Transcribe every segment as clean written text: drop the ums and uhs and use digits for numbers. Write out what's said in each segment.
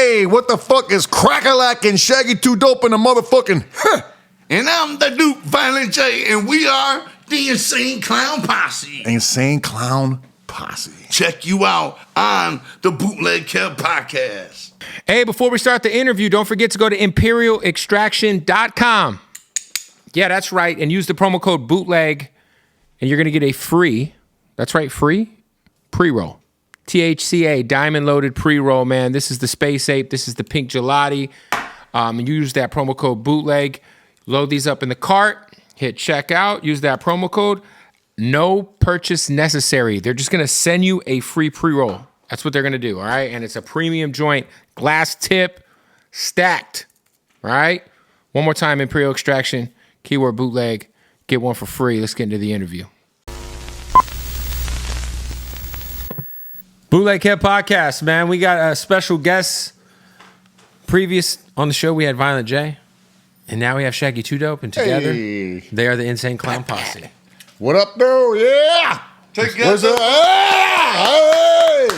Hey, what the fuck is Crack-a-Lack and Shaggy Too Dope in the motherfucking... And I'm the Duke Violent J, and we are the Insane Clown Posse. Insane Clown Posse. Check you out on the Bootleg Kev podcast. Hey, before we start the interview, don't forget to go to ImperialExtraction.com. Yeah, that's right, and use the promo code Bootleg, and you're going to get a free, that's right, free pre-roll. THCA, diamond-loaded pre-roll, man. This is the Space Ape. This is the Pink Gelati. And you use that promo code Bootleg. Load these up in the cart. Hit checkout. Use that promo code. No purchase necessary. They're just going to send you a free pre-roll. That's what they're going to do, all right? And it's a premium joint, glass tip, stacked, all right? One more time, Imperial Extraction, keyword Bootleg. Get one for free. Let's get into the interview. Bootleg Kev Podcast, man. We got a special guest. Previous on the show, we had Violent J. And now we have Shaggy Too Dope. And together, they are the Insane Clown Posse. What up, though? Yeah. Together. Hey.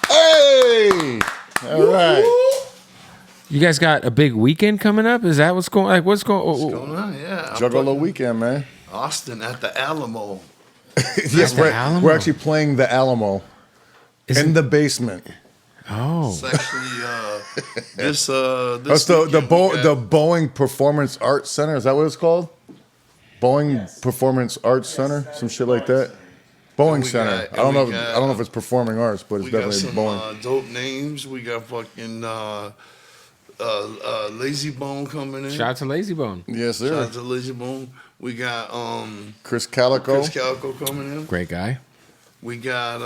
Hey. All right. You guys got a big weekend coming up? Is that what's going on? Like, what's going on? Yeah. Juggalo weekend, man. Austin at the Alamo. Yes, the Alamo? we're actually playing the Alamo in the basement. Oh. It's actually this That's the Boeing Performance Arts Center. Is that what it's called? Boeing Performance Arts Center, some shit like that. Boeing Center. I don't know if it's performing arts, but it's definitely some, Boeing. Dope names. We got fucking Lazy Bone coming in. Shout out to Lazy Bone. Yes, sir. Shout out to Lazy Bone. We got Chris Calico coming in. Great guy. We got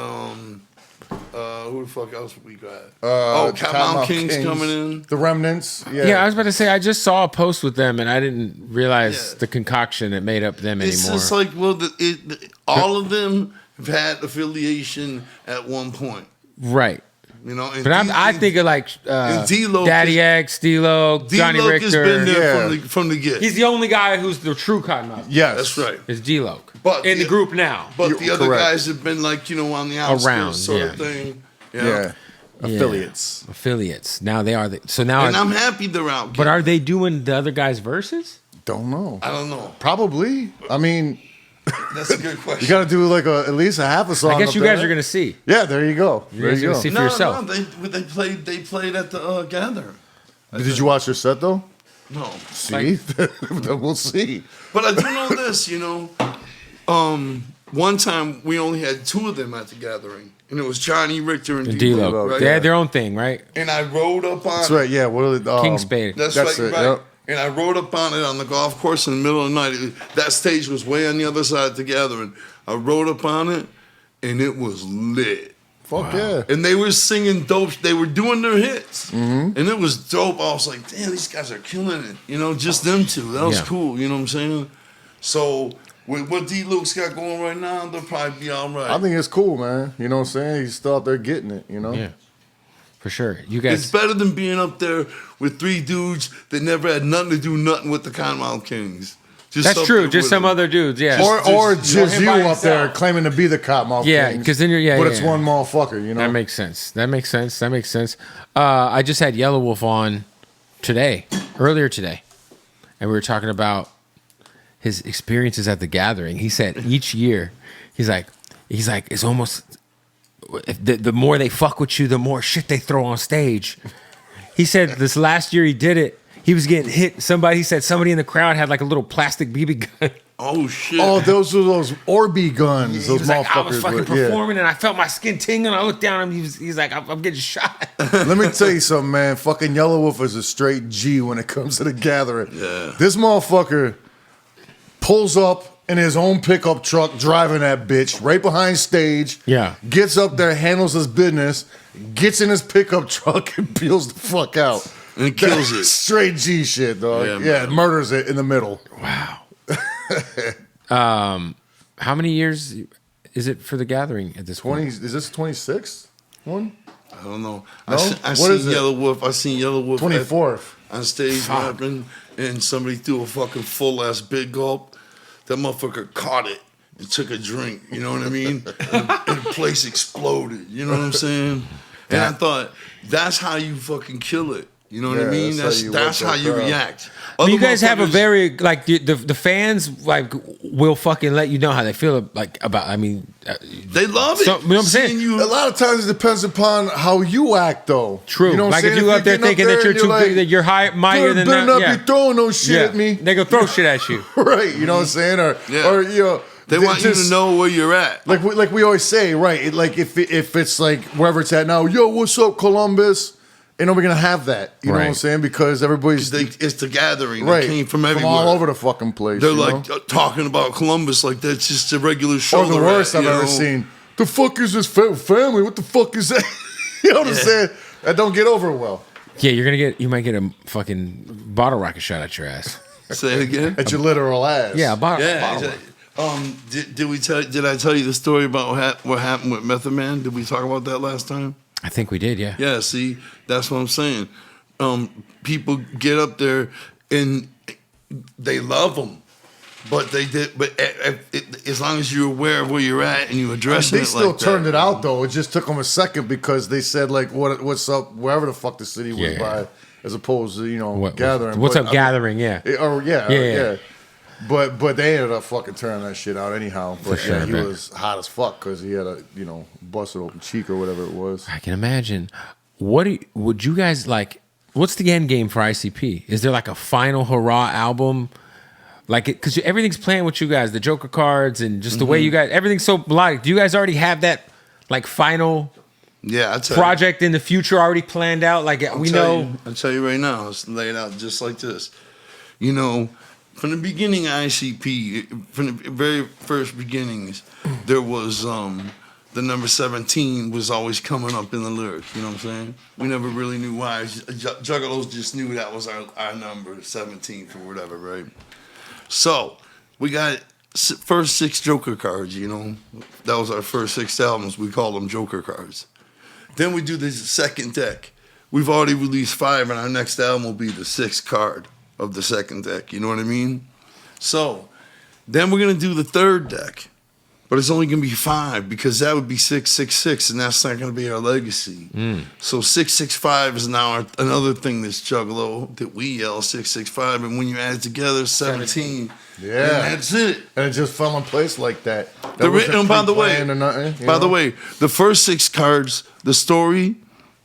who the fuck else we got? Cottonmouth Kings coming in. The Remnants. Yeah, I was about to say, I just saw a post with them, and I didn't realize the concoction that made up them It's anymore. just like, all of them have had affiliation at one point. Right. You know, But I think of like D-Lo Daddy X, D-Lo, Johnny D-Lo Richter. has been there from the get. He's the only guy who's the true Cottonmouth. Yes. That's right. Is D-Lo. But in the group now. But the other correct. guys have been like, on the outskirts Around, sort of thing. You know? Yeah. Affiliates. Affiliates. Now they are. So now. And I'm happy they're out. But are they doing the other guys' verses? Don't know. I don't know. Probably. I mean, that's a good question. You got to do like at least a half a song. I guess you guys are gonna see. Yeah, there you go. You guys are gonna see for yourself. No, they played at the Gather. Did you watch their set though? No. See, we'll see. But I do know this. One time we only had two of them at the gathering, and it was Johnny Richter and D-Lo. Right? They had their own thing, right? And I rode up on. That's right. Yeah. What are they? King Spade. That's it. right. Yep. And I rode up on it on the golf course in the middle of the night. That stage was way on the other side of the gathering. I rode up on it, and it was lit. Fuck yeah. And they were singing dope. They were doing their hits. Mm-hmm. And it was dope. I was like, damn, these guys are killing it. Just them two. That was cool. You know what I'm saying? So with what D-Luke's got going right now, they'll probably be all right. I think it's cool, man. You know what I'm saying? He's still out there getting it, Yeah. For sure. You guys. It's better than being up there with three dudes that never had nothing to do with the Cottonmouth Kings. That's true. Just some other dudes, yeah. Or just you up there claiming to be the Cottonmouth Kings. Yeah, because then you're but it's one motherfucker, That makes sense. I just had Yellow Wolf on earlier today, and we were talking about his experiences at the gathering. He said each year, he's like, it's almost the more they fuck with you, the more shit they throw on stage. He said this last year he did it. He was getting hit. He said somebody in the crowd had like a little plastic BB gun. Oh shit! Oh, those were those Orby guns. Those motherfuckers. I was fucking performing, and I felt my skin tingling. I looked down, and he's like, I'm getting shot. Let me tell you something, man. Fucking Yellow Wolf is a straight G when it comes to the gathering. Yeah. This motherfucker pulls up in his own pickup truck, driving that bitch right behind stage. Yeah. Gets up there, handles his business, gets in his pickup truck, and peels the fuck out. And kills it. Straight G shit, dog. Yeah, murders it in the middle. Wow. How many years is it for the gathering at this point? Is this 26th one? I don't know. No? I seen Yellow Wolf. I seen Yellow Wolf 24th. On stage rapping, and somebody threw a fucking full ass big gulp. That motherfucker caught it and took a drink. You know what I mean? and the place exploded. You know what I'm saying? And I thought, that's how you fucking kill it. You know what I mean? That's how you react. You guys have a very like the fans like will fucking let you know how they feel like about. I mean, they love it. So, you know what I'm saying? A lot of times it depends upon how you act, though. True. You know like if you up there thinking that you're too big, that you're mightier than that. Better not be throwing no shit at me. They go throw shit at you. Right. You know what I'm saying? Or you know. They want you to know where you're at. Like we always say, right? Like if it's like wherever it's at now, yo, what's up, Columbus? Ain't nobody gonna have that. You know what I'm saying? Because everybody's it's the gathering. Right. They came from everywhere. From all over the fucking place. They're like talking about Columbus like that's just a regular show. Or the worst I've ever seen. The fuck is this family? What the fuck is that? You know what I'm saying? That don't get over well. Yeah, you might get a fucking bottle rocket shot at your ass. Say it again. At your literal ass. Yeah, bottle. Did I tell you the story about what happened with Method Man? Did we talk about that last time? I think we did, yeah. Yeah, see, that's what I'm saying. People get up there and they love them, but as long as you're aware of where you're at and you address it, they still turned it out though. It just took them a second because they said like, "What's up?" Wherever the fuck the city was by, as opposed to gathering. What's up, gathering? Yeah. Yeah. But they ended up fucking turning that shit out anyhow. But sure, he was hot as fuck because he had a busted open cheek or whatever it was. I can imagine. Would you guys like? What's the end game for ICP? Is there like a final hurrah album? Like, because everything's playing with you guys, the Joker cards and just the way you guys, everything's so melodic. Do you guys already have that like final project in the future already planned out? Like I'll tell you right now, it's laid out just like this. You know. From the beginning of ICP, from the very first beginnings, there was the number 17 was always coming up in the lyrics. You know what I'm saying? We never really knew why. Juggalos just knew that was our number, 17th or whatever, right? So we got first 6 Joker cards. You know, that was our first 6 albums. We call them Joker cards. Then we do the second deck. We've already released 5, and our next album will be the 6th card of the second deck, you know what I mean? So, then we're gonna do the third deck, but it's only gonna be 5 because that would be 666, and that's not gonna be our legacy. So 665 is now another thing that's Juggalo that we yell 665, and when you add it together, 17. Yeah, and that's it. And it just fell in place like that. And by the way, the first 6 cards, the story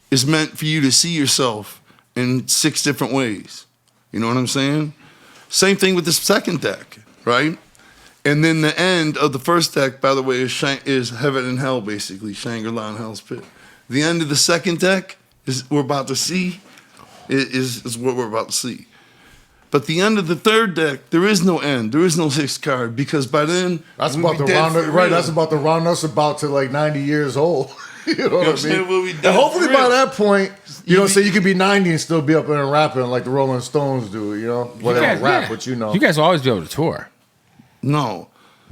is meant for you to see yourself in 6 different ways. You know what I'm saying? Same thing with the second deck, right? And then the end of the first deck, by the way, is Heaven and Hell, basically, Shangri-La and Hell's Pit. The end of the second deck is what we're about to see. But the end of the third deck, there is no end. There is no 6th card because by then that's about to round us. Right, that's about to round us about to like 90 years old. You know what I mean? And hopefully by that point, you could be 90 and still be up there and rapping like the Rolling Stones do, you know? Well, they don't rap, but you know. You guys will always be able to tour. No,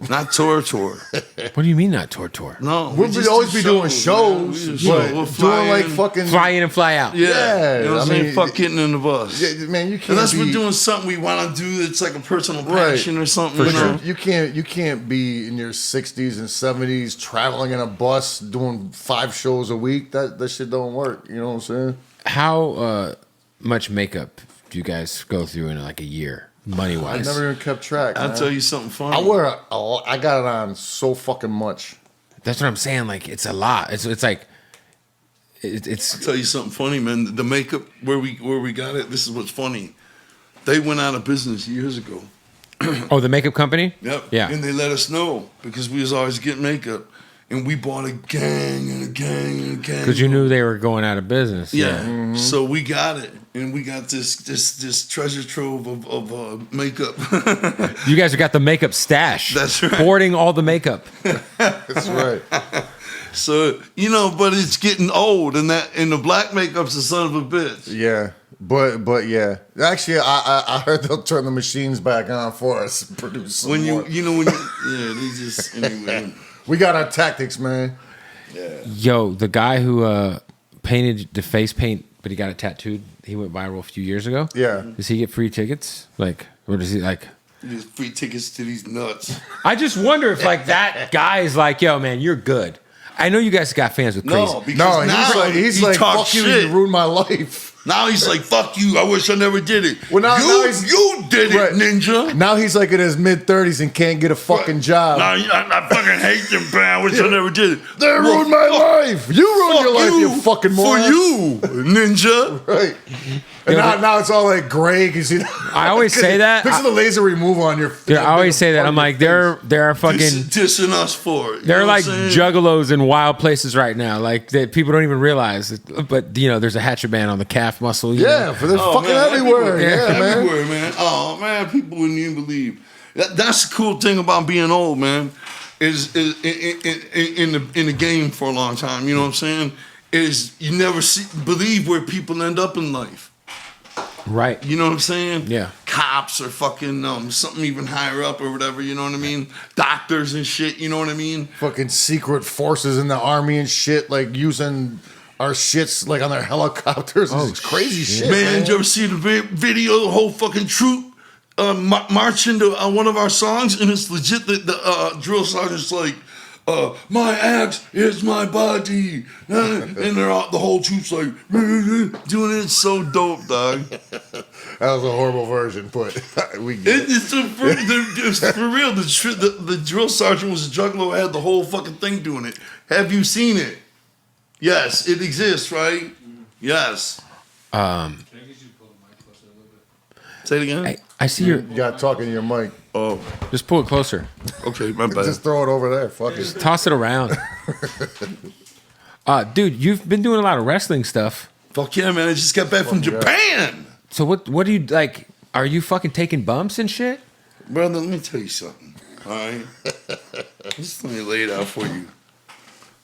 not tour. What do you mean not tour? No. We'll always be doing shows, but doing like fucking... Fly in and fly out. Yeah. You know what I'm saying? Fuck getting in the bus. Yeah, man, you can't unless we're doing something we want to do that's like a personal passion or something. For sure. You can't be in your 60s and 70s traveling in a bus doing 5 shows a week. That shit don't work. You know what I'm saying? How much makeup do you guys go through in like a year? Money wise, I never even kept track. I'll tell you something funny. I got it on so fucking much. That's what I'm saying. Like it's a lot. It's like it's. I'll tell you something funny, man. The makeup where we got it. This is what's funny. They went out of business years ago. Oh, the makeup company. Yep. Yeah. And they let us know because we was always getting makeup, and we bought a gang and a gang and a gang. Because you knew they were going out of business. Yeah. Mm-hmm. So we got it. And we got this treasure trove of makeup. You guys have got the makeup stash. That's right. Hoarding all the makeup. That's right. So, but it's getting old, and the black makeup's a son of a bitch. Yeah. But yeah. Actually, I heard they'll turn the machines back on for us and produce some more. They just, anyway. We got our tactics, man. Yeah. Yo, the guy who painted the face paint, but he got it tattooed. He went viral a few years ago. Yeah. Does he get free tickets? Or does he like? Just free tickets to these nuts. I just wonder if like that guy is like, yo, man, you're good. I know you guys got fans with crazy. No, because No, now he's he like, talks fuck you, shit. you ruined my life. Now he's like, fuck you, I wish I never did it. Well, now he's- you did it, Right. ninja. Now he's like in his mid-30s and can't get a fucking job. Now I fucking hate them, man. I wish I never did it. They ruined my life. You ruined your life, you fucking moron. For you, ninja. Right. And now it's all like gray because you know. I always say that. Picture the laser removal on your. Dude, I always say that. on I'm your like, face. they're fucking. Dissing us for it. You They're know like what I'm saying? juggalos in wild places right now. Like that people don't even realize. But you know, there's a hatchet band on the calf muscle. You Yeah, know? for this Oh, fucking man, everywhere. Yeah, man. Everywhere, man. Oh man, people wouldn't even believe. That's the cool thing about being old, man. Is in the game for a long time. You know what I'm saying? Is you never believe where people end up in life. Right. You know what I'm saying? Yeah. Cops or fucking something even higher up or whatever. You know what I mean? Doctors and shit. You know what I mean? Fucking secret forces in the army and shit, like using our shits like on their helicopters. It's crazy shit. Man, did you ever see the video? The whole fucking troop marching to one of our songs, and it's legit. The drill sergeant's like, "My axe is my body," and they're all, the whole troop's like doing it. So dope, dog. That was a horrible version, but we get it. It's for real. The drill sergeant was a juggalo. Had the whole fucking thing doing it. Have you seen it? Yes, it exists, right? Yes. Say it again. I see your. You got talking to your mic. Oh, Just pull it closer. okay, my bad. Just throw it over there. Fuck it. Toss it around. Dude, you've been doing a lot of wrestling stuff. Fuck yeah, man! I just got back from yeah. Japan. So what do you like? Are you fucking taking bumps and shit? Brother, let me tell you something. All right, just let me lay it out for you.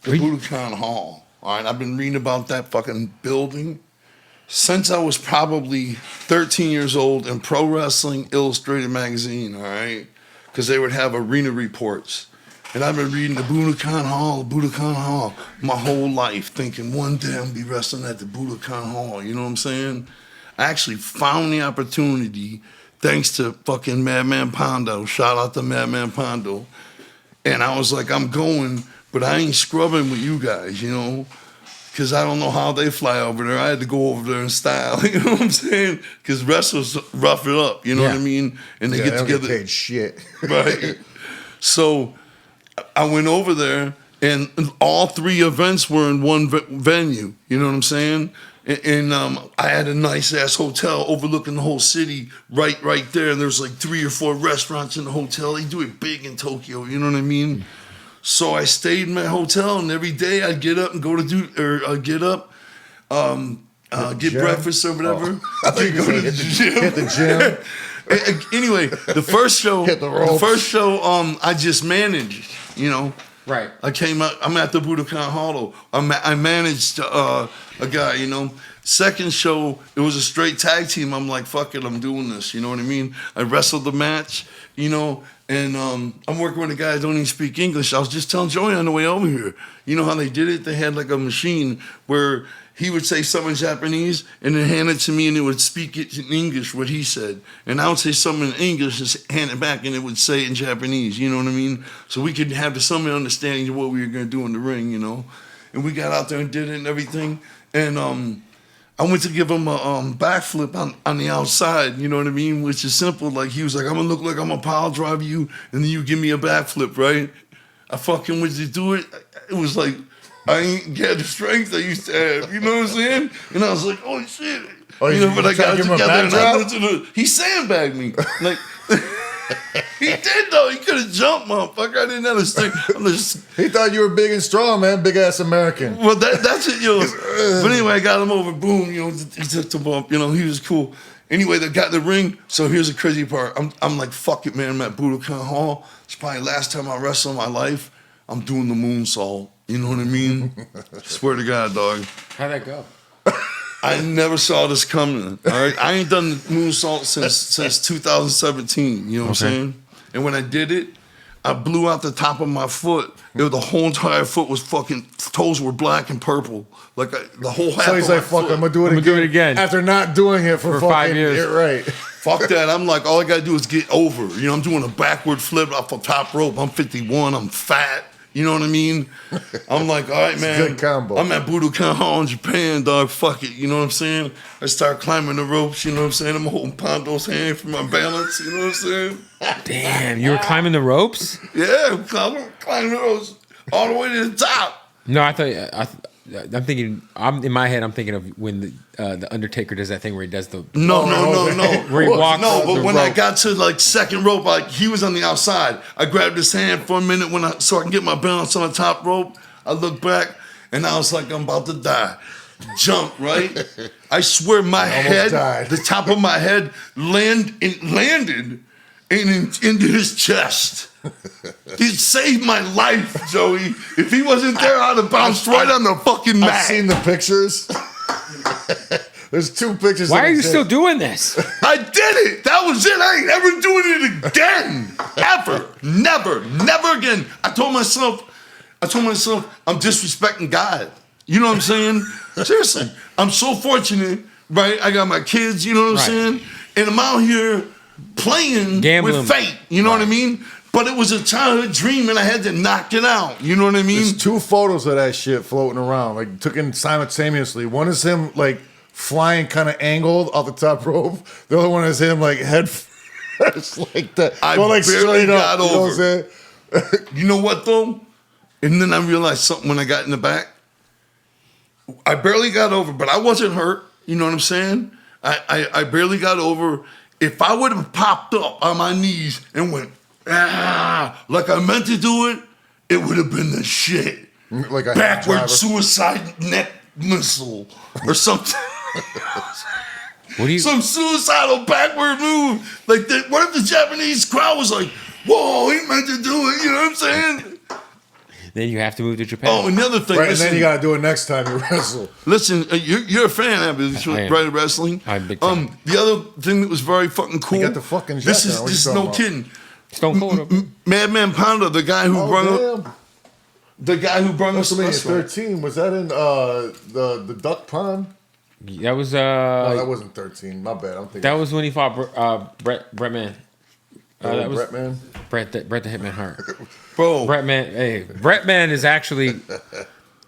The Budokan Hall. All right, I've been reading about that fucking building since I was probably 13 years old in Pro Wrestling Illustrated magazine. All right, because they would have arena reports, and I've been reading the Budokan Hall my whole life, thinking one day I'm gonna be wrestling at the Budokan Hall. You know what I'm saying? I actually found the opportunity thanks to fucking Madman Pondo. Shout out to Madman Pondo. And I was like, I'm going, but I ain't scrubbing with you guys, you know, because I don't know how they fly over there. I had to go over there in style, you know what I'm saying? Because wrestlers rough it up, you know what I mean? And they Yeah, get they don't together. get paid shit. Right. So I went over there, and all three events were in one venue, you know what I'm saying? And I had a nice ass hotel overlooking the whole city right there. And there's like 3 or 4 restaurants in the hotel. They do it big in Tokyo, you know what I mean? So I stayed in my hotel, and every day I'd get up and go to get breakfast or whatever. I think Go to the gym. Hit the gym. Anyway, the first show, Hit the ropes. I just managed, you know. Right. I came out. I'm at the Budokan Hall. I managed a guy, you know. Second show, it was a straight tag team. I'm like, fuck it, I'm doing this. You know what I mean? I wrestled the match, you know, and I'm working with a guy that don't even speak English. I was just telling Joey on the way over here. You know how they did it? They had like a machine where he would say something in Japanese and then hand it to me, and it would speak it in English, what he said. And I would say something in English and hand it back, and it would say it in Japanese. You know what I mean? So we could have some understanding of what we were going to do in the ring, you know. And we got out there and did it and everything. And I went to give him a backflip on the outside, you know what I mean? Which is simple. Like, he was like, I'm going to look like I'm going to pile drive you, and then you give me a backflip, right? I fucking went to do it. It was like, I ain't got the strength I used to have, you know what I'm saying? And I was like, oh shit. Oh, you know, but I got give him a together and back I went to the, he sandbagged me. Like, he did though. He could have jumped, motherfucker. I didn't understand. I'm just, He thought you were big and strong, man. Big ass American. well, that's it, yo. But anyway, I got him over. Boom, you know, he took the bump. You know, he was cool. Anyway, they got the ring. So here's the crazy part. I'm like, fuck it, man. I'm at Budokan Hall. It's probably the last time I wrestle in my life. I'm doing the moonsault. You know what I mean? Swear to God, dog. How'd that go? I never saw this coming. All right, I ain't done the moonsault since 2017. You know what I'm saying? And when I did it, I blew out the top of my foot. The whole entire foot was fucking, toes were black and purple. Like the whole half So he's of like, my fuck, foot. I'm going to do it I'm again. gonna do it again. After not doing it for fucking 5 years. You're right. Fuck that. I'm like, all I got to do is get over. You know, I'm doing a backward flip off a top rope. I'm 51. I'm fat. You know what I mean? I'm like, all right, man. Good combo. I'm at Budokan Hall in Japan, dog. Fuck it. You know what I'm saying? I start climbing the ropes. You know what I'm saying? I'm holding Pondo's hand for my balance. You know what I'm saying? Damn, you were climbing the ropes? Yeah, climbing the ropes all the way to the top. No, I thought. I'm thinking. In my head. I'm thinking of when the Undertaker does that thing where he does the. No. Where he walks. No, but when I rope. got to like second rope, like he was on the outside. I grabbed his hand for a minute so I can get my balance on the top rope. I looked back and I was like, I'm about to die. Jump, right? I swear my head, died. the top of my head landed into his chest. He saved my life, Joey. If he wasn't there, I'd have bounced right on the fucking mat. I've seen the pictures. There's 2 pictures. Why that are you exist. still doing this? I did it. That was it. I ain't ever doing it again. Ever. Never again. I told myself, I'm disrespecting God. You know what I'm saying? Seriously. I'm so fortunate, right? I got my kids, you know what I'm saying? And I'm out here playing Gambling. with fate. You know what I mean? But it was a childhood dream and I had to knock it out. You know what I mean? There's 2 photos of that shit floating around, like taken simultaneously. One is him like flying kind of angled off the top rope. The other one is him like head first like that. I Going, like, barely straight up, got you know what I'm over. saying? You know what though? And then I realized something when I got in the back. I barely got over, but I wasn't hurt. You know what I'm saying? I barely got over. If I would have popped up on my knees and went, like I meant to do it, it would have been the shit. Like a Backward driver. suicide neck missile or something. What do you? Some suicidal backward move. Like, what if the Japanese crowd was like, whoa, he meant to do it. You know what I'm saying? Then you have to move to Japan. Oh, another thing. Right, listen, and then you got to do it next time you wrestle. Listen, you're a fan of it, I am. right? Of wrestling. I'm big time. The other thing that was very fucking cool. got the fucking This jet is now. What this is you no talking kidding. Stone Cold. Madman Pondo, the guy who brung up, Damn. the guy who brung us WrestleMania wrestling. 13, was that in the Duck Pond? That was No, that wasn't 13. My bad. I'm thinking. that was when he fought Brett Man. That was Brett, man. Brett the Hitman Hart. Bro, Brett Man. Hey, Brett Man is actually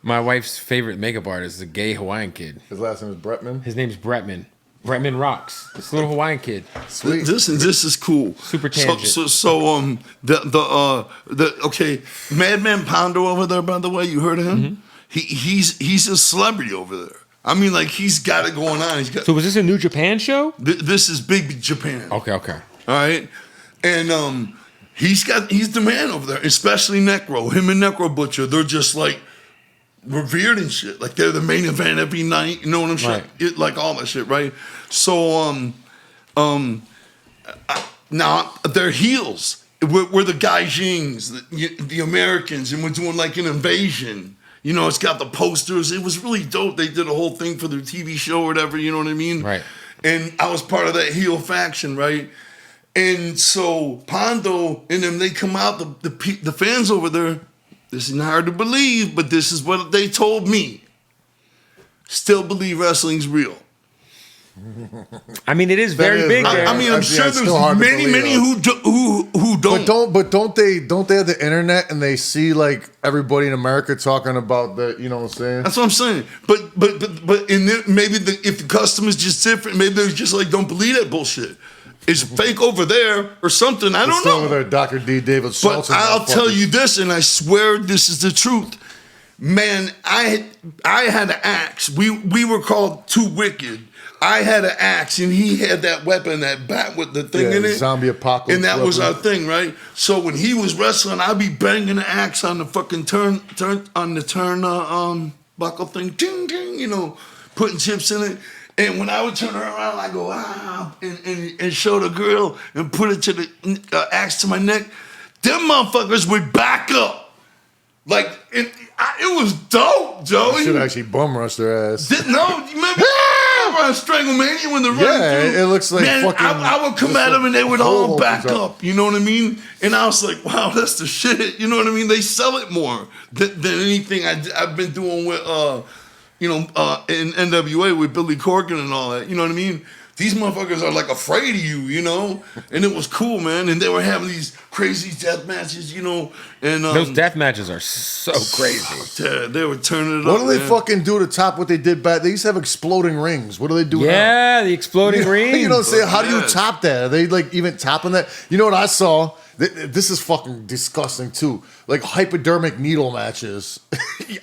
my wife's favorite makeup artist. A gay Hawaiian kid. His last name is Bretman. His name's Bretman. Bretman rocks. This little Hawaiian kid. Sweet. this is cool. Super tangent. So okay, Madman Pondo over there. By the way, you heard of him? He's a celebrity over there. I mean, like he's got it going on. He's got. So was this a New Japan show? This is Big Japan. Okay. All right, and he's the man over there, especially Necro. Him and Necro Butcher, they're just like revered and shit. Like they're the main event every night. You know what I'm saying? Right. Like all that shit, right? So now they're heels. We're the Gaijins, the Americans, and we're doing like an invasion. You know, it's got the posters. It was really dope. They did a whole thing for their TV show or whatever. You know what I mean? Right. And I was part of that heel faction, right? And so Pondo and them, they come out, the fans over there, this is not hard to believe, but this is what they told me. Still believe wrestling's real. I mean, it is very is big right. there. I mean, I'm sure it's still hard there's to many believe, who don't. But don't they have the internet and they see like everybody in America talking about the, you know what I'm saying? That's what I'm saying. But in there, maybe if the custom is just different, maybe they're just like, don't believe that bullshit. It's fake over there or something. I don't Still know. with their Dr. D. David But Schultz. and I'll motherfuckers. tell you this, and I swear this is the truth. Man, I had an axe. We were called Too Wicked. I had an axe, and he had that weapon, that bat with the thing in it. Zombie apocalypse. And that was our weapon. thing, right? So when he was wrestling, I'd be banging the axe on the fucking turn buckle thing, ding ding, you know, putting chips in it. And when I would turn her around, I go and show the girl and put it to the axe to my neck. Them motherfuckers would back up. Like it was dope, Joey. Should actually bum rush their ass. No, you remember on Stranglemania when they're running Yeah, through? it looks like Man, fucking. I would come at them and they would hole all back opens up. You know what I mean? And I was like, wow, that's the shit. You know what I mean? They sell it more than anything I've been doing with, in NWA with Billy Corgan and all that. You know what I mean? these motherfuckers are like afraid of you, you know? And it was cool, man. And they were having these crazy death matches, you know? And those death matches are so crazy. They were turning it What up. do they man. fucking do to top what they did back? They used to have exploding rings. What do they do now? Yeah, the exploding ring. You know what I'm saying? How do you Yeah. top that? Are they like even topping that? You know what I saw? This is fucking disgusting too. Like hypodermic needle matches.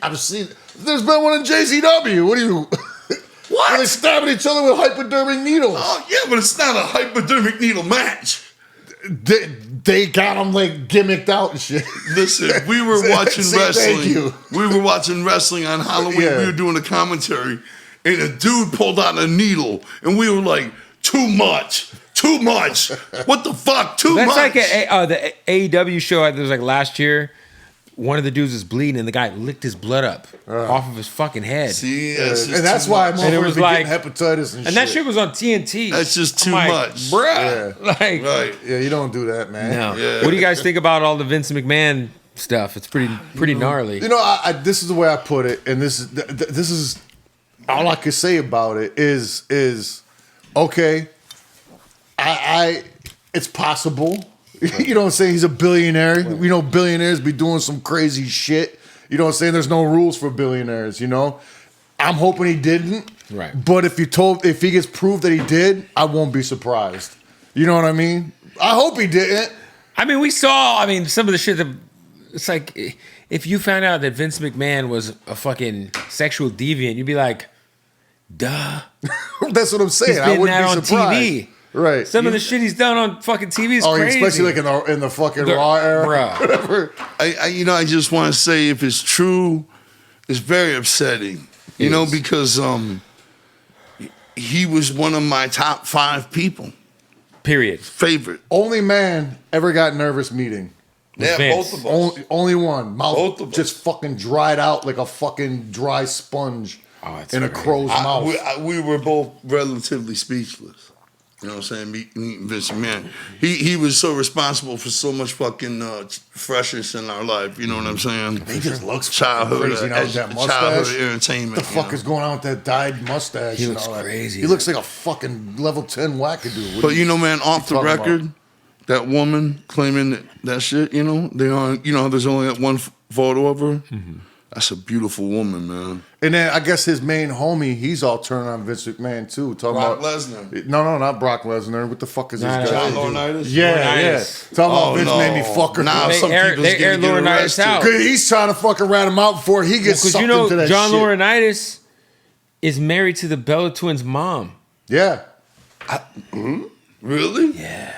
I've seen. There's been one in JCW. What do you? What? Are they stabbing each other with hypodermic needles? Oh, yeah, but it's not a hypodermic needle match. They got them like gimmicked out and shit. Listen, we were watching Say wrestling. thank you. We were watching wrestling on Halloween. Yeah. We were doing a commentary, and a dude pulled out a needle, and we were like, too much. Too much. What the fuck? Too That's much. like the AEW show. It was like last year. One of the dudes was bleeding, and the guy licked his blood up off of his fucking head. See, that's just And that's too why much. And it motherfuckers was be like- getting hepatitis and shit. And that shit was on TNT. That's just I'm too like, much. bruh. Yeah. Like, Right. Yeah, you don't do that, man. no. Yeah. What do you guys think about all the Vince McMahon stuff? It's pretty gnarly. You know, this is the way I put it, and this is all I could say about it is okay. I it's possible. You know what I'm saying? He's a billionaire. We know billionaires be doing some crazy shit. You know what I'm saying? There's no rules for billionaires, you know? I'm hoping he didn't. Right. But if he gets proved that he did, I won't be surprised. You know what I mean? I hope he didn't. I mean, we saw. I mean, some of the shit that it's like if you found out that Vince McMahon was a fucking sexual deviant, you'd be like, duh. That's what I'm saying. He's I been wouldn't that be on surprised. TV. Right. Some of the shit he's done on fucking TV is crazy. especially like in the fucking Raw era. Bruh. Whatever. I just want to say, if it's true, it's very upsetting. You know, because he was one of my top 5 people. Period. Favorite. Only man ever got nervous meeting. Yeah, Vince. both of us. Only one. Mouth Both of us. just fucking dried out like a fucking dry sponge it's in a crazy. crow's mouth. We were both relatively speechless. You know what I'm saying? Meeting Vince McMahon. He was so responsible for so much fucking freshness in our life. You know what I'm saying? He just looks Childhood, crazy now with that mustache. childhood entertainment. What the fuck is going on with that dyed mustache? He and looks all that? crazy. He looks like a fucking level 10 wackadoo. What But are you know, man, off the talking record, that woman claiming that shit, you know, how there's only that one photo of her. Mm-hmm. That's a beautiful woman, man. And then I guess his main homie, he's all turning on Vince McMahon too. Talking Brock about Lesnar. No, not Brock Lesnar. What the fuck is Nah, this guy? John Laurinaitis? Yeah. Laurinaitis. Talking about Oh, Vince no. made me fuck her. Nah, They some aired- people's they gonna aired get Laurinaitis arrested. out. Cause he's trying to fucking rat him out before he gets Because sucked you know, into that John shit. Laurinaitis is married to the Bella Twins' mom. Yeah. Really? Yeah.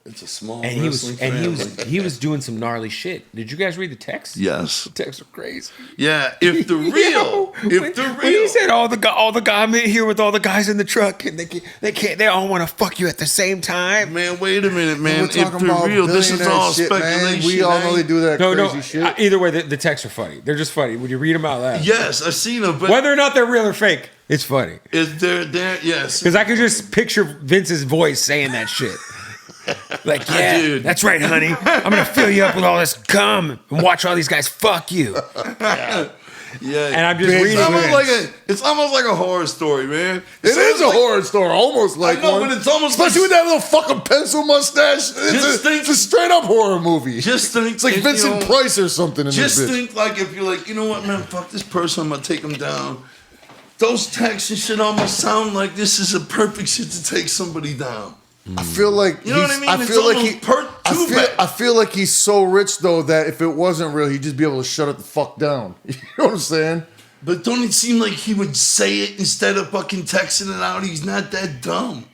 It's a small And wrestling family. he was doing some gnarly shit. Did you guys read the text? Yes. The texts are crazy. Yeah. If the real, When he said all the guy I'm in here with all the guys in the truck and they all want to fuck you at the same time. man, wait a minute, man. We're If talking the about real, this is billionaire all shit, speculation. man. We all know they do that No, crazy shit. Either way, the texts are funny. They're just funny. Would you read them out loud? Yes, I've seen them, but Whether or not they're real or fake, it's funny. is there? Yes. Because I could just picture Vince's voice saying that shit. Like, yeah, Dude. that's right, honey. I'm going to fill you up with all this cum and watch all these guys fuck you. Yeah. And I'm just Big reading Vince. It's almost like a horror story, man. It is a horror story, almost like I know, one. but it's almost especially like- with that little fucking pencil mustache. It's a straight up horror movie. Just think, It's like if, Vincent you know, Price or something in Just this bitch. think, like, if you're like, you know what, man, fuck this person, I'm gonna take him down. Those texts and shit almost sound like this is a perfect shit to take somebody down. I feel like You know what I he's- mean? I It's feel like almost he. too bad. I feel like he's so rich though that if it wasn't real, he'd just be able to shut it the fuck down. You know what I'm saying? But don't it seem like he would say it instead of fucking texting it out? He's not that dumb.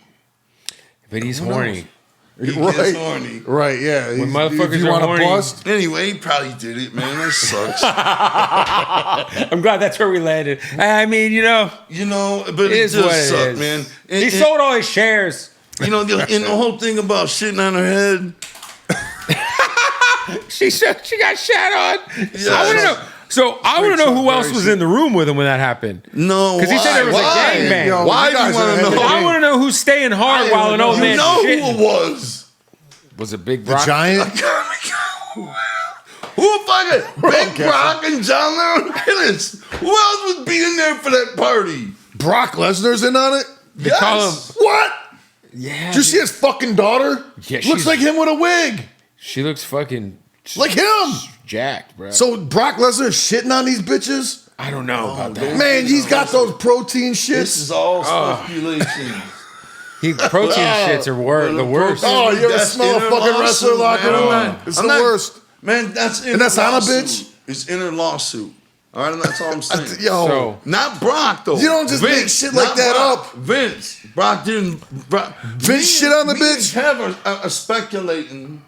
But he's horny. He Right. gets horny. Right? Yeah. When motherfuckers if you are wanna horny- bust, Anyway, he probably did it, man. That sucks. I'm glad that's where we landed. I mean, you know, You know, but it is just what it sucked, is. man. He And- sold all his shares. You know, and the whole thing about shitting on her head. She got shat on. Yeah. I want to know. So I want to know who else was in the room with him when that happened. No, Because he said there was why? a gangbang. Yo, Why you do guys you want are to ahead know? of the I want to know who's staying hard I while an old know. man You know who shitting. it was. Was it Big the Brock? giant. Who fucking Big guessing. Brock and John Laurinaitis? Who else would be in there for that party? Brock Lesnar's in on it. They call him. What? Yeah. Did you see his fucking daughter? Yeah, looks like him with a wig. She looks fucking like him. Jacked, bro. So Brock Lesnar is shitting on these bitches? I don't know about that. Man, he's got those protein shits. This is all speculation. Protein shits are the worst. Oh, you ever smell a fucking wrestler locker room? It's the worst. Man, that's and that's on a bitch? It's inner lawsuit. All right, and that's all I'm saying. Yo. Not Brock, though. You don't just make shit like that up. Vince. Brock didn't. Vince shit on the bitch? Have a speculating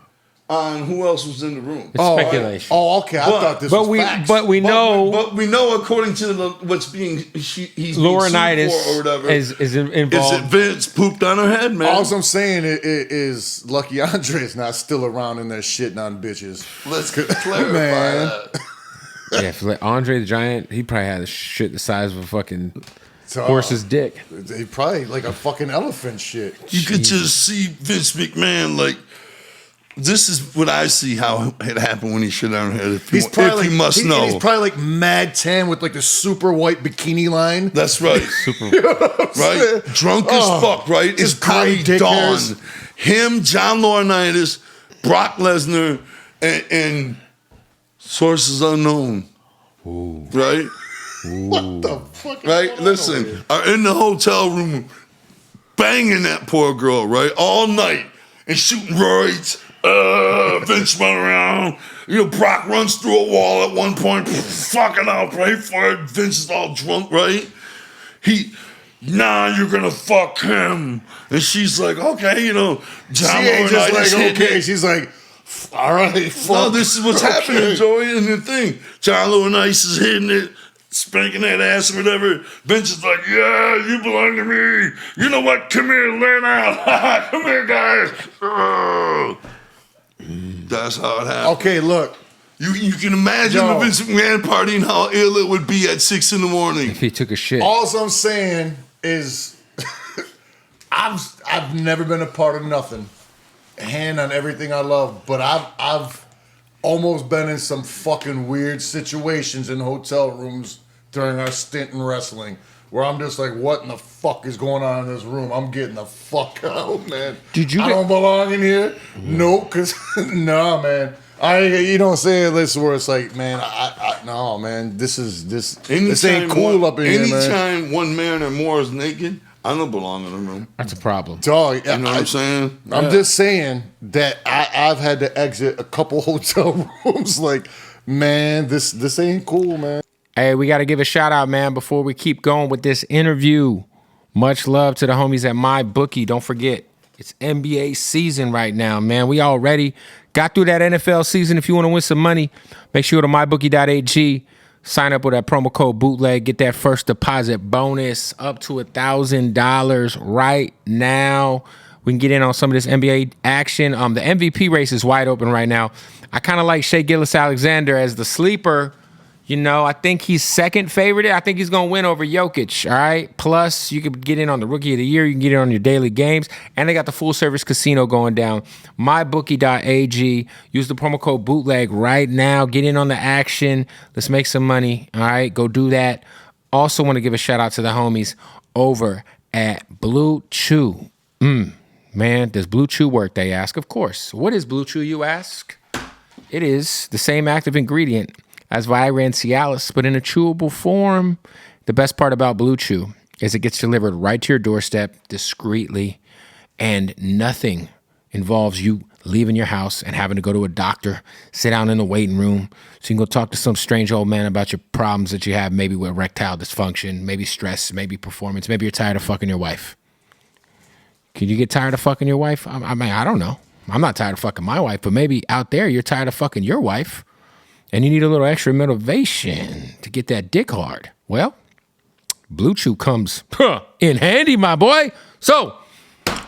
on who else was in the room. It's speculation. Okay. I thought this was facts. But we know. But we know, according to what's being he's Laurinaitis or whatever, is involved. Is it Vince pooped on her head, man? All I'm saying is Lucky Andre's not still around in there shitting on bitches. Let's clarify that. Yeah, for Andre the Giant, he probably had a shit the size of a fucking horse's dick. He probably like a fucking elephant shit. You could just see Vince McMahon like. This is what I see how it happened when he shit on her head. If He's probably you must know. He's probably like mad tan with like the super white bikini line. That's right. Super. Right? Drunk as fuck, right? It's gray dawn. Him, John Laurinaitis, Brock Lesnar, and sources unknown. Ooh. Right? Ooh. What the fuck? Right? Listen, are in the hotel room banging that poor girl, right? All night. And shooting roids. Vince run around. Brock runs through a wall at one point. Fucking out, right for it. Vince is all drunk, right? You're gonna fuck him. And she's like, okay, John Laurinaitis like, okay. She's like, all right, fuck. No, this is what's happening, Joey, and the thing. John Laurinaitis is hitting it, spanking that ass or whatever. Vince is like, yeah, you belong to me. You know what? Come here, learn out. Come here, guys. That's how it happened. Okay, look. You can imagine the Vince McMahon party and how ill it would be at 6 a.m. If he took a shit. All I'm saying is I've never been a part of nothing. Hand on everything I love, but I've almost been in some fucking weird situations in hotel rooms during our stint in wrestling where I'm just like, what in the fuck is going on in this room? I'm getting the fuck out, man. I don't belong in here. Nope, because, nah, man. You know what I'm saying? This is where it's like, man, no, man, this ain't cool up in here, man. Anytime one man or more is naked, I don't belong in the room. That's a problem. Dog, you know what I'm saying? I'm just saying that I've had to exit a couple hotel rooms. Like, man, this ain't cool, man. Hey, we got to give a shout out, man, before we keep going with this interview. Much love to the homies at MyBookie. Don't forget, it's NBA season right now, man. We already got through that NFL season. If you want to win some money, make sure you go to mybookie.ag. Sign up with that promo code Bootleg. Get that first deposit bonus up to $1,000 right now. We can get in on some of this NBA action. The MVP race is wide open right now. I kind of like Shai Gilgeous-Alexander as the sleeper. I think he's second favorite. I think he's going to win over Jokic, all right? Plus, you can get in on the Rookie of the Year. You can get in on your daily games. And they got the full-service casino going down. MyBookie.ag. Use the promo code Bootleg right now. Get in on the action. Let's make some money, all right? Go do that. Also want to give a shout-out to the homies over at Blue Chew. Man, does Blue Chew work, they ask? Of course. What is Blue Chew, you ask? It is the same active ingredient as Viagra and Cialis, but in a chewable form. The best part about Blue Chew is it gets delivered right to your doorstep discreetly, and nothing involves you leaving your house and having to go to a doctor, sit down in the waiting room so you can go talk to some strange old man about your problems that you have, maybe with erectile dysfunction, maybe stress, maybe performance, maybe you're tired of fucking your wife. Can you get tired of fucking your wife? I mean, I don't know. I'm not tired of fucking my wife, but maybe out there you're tired of fucking your wife. And you need a little extra motivation to get that dick hard. Well, Blue Chew comes in handy, my boy. So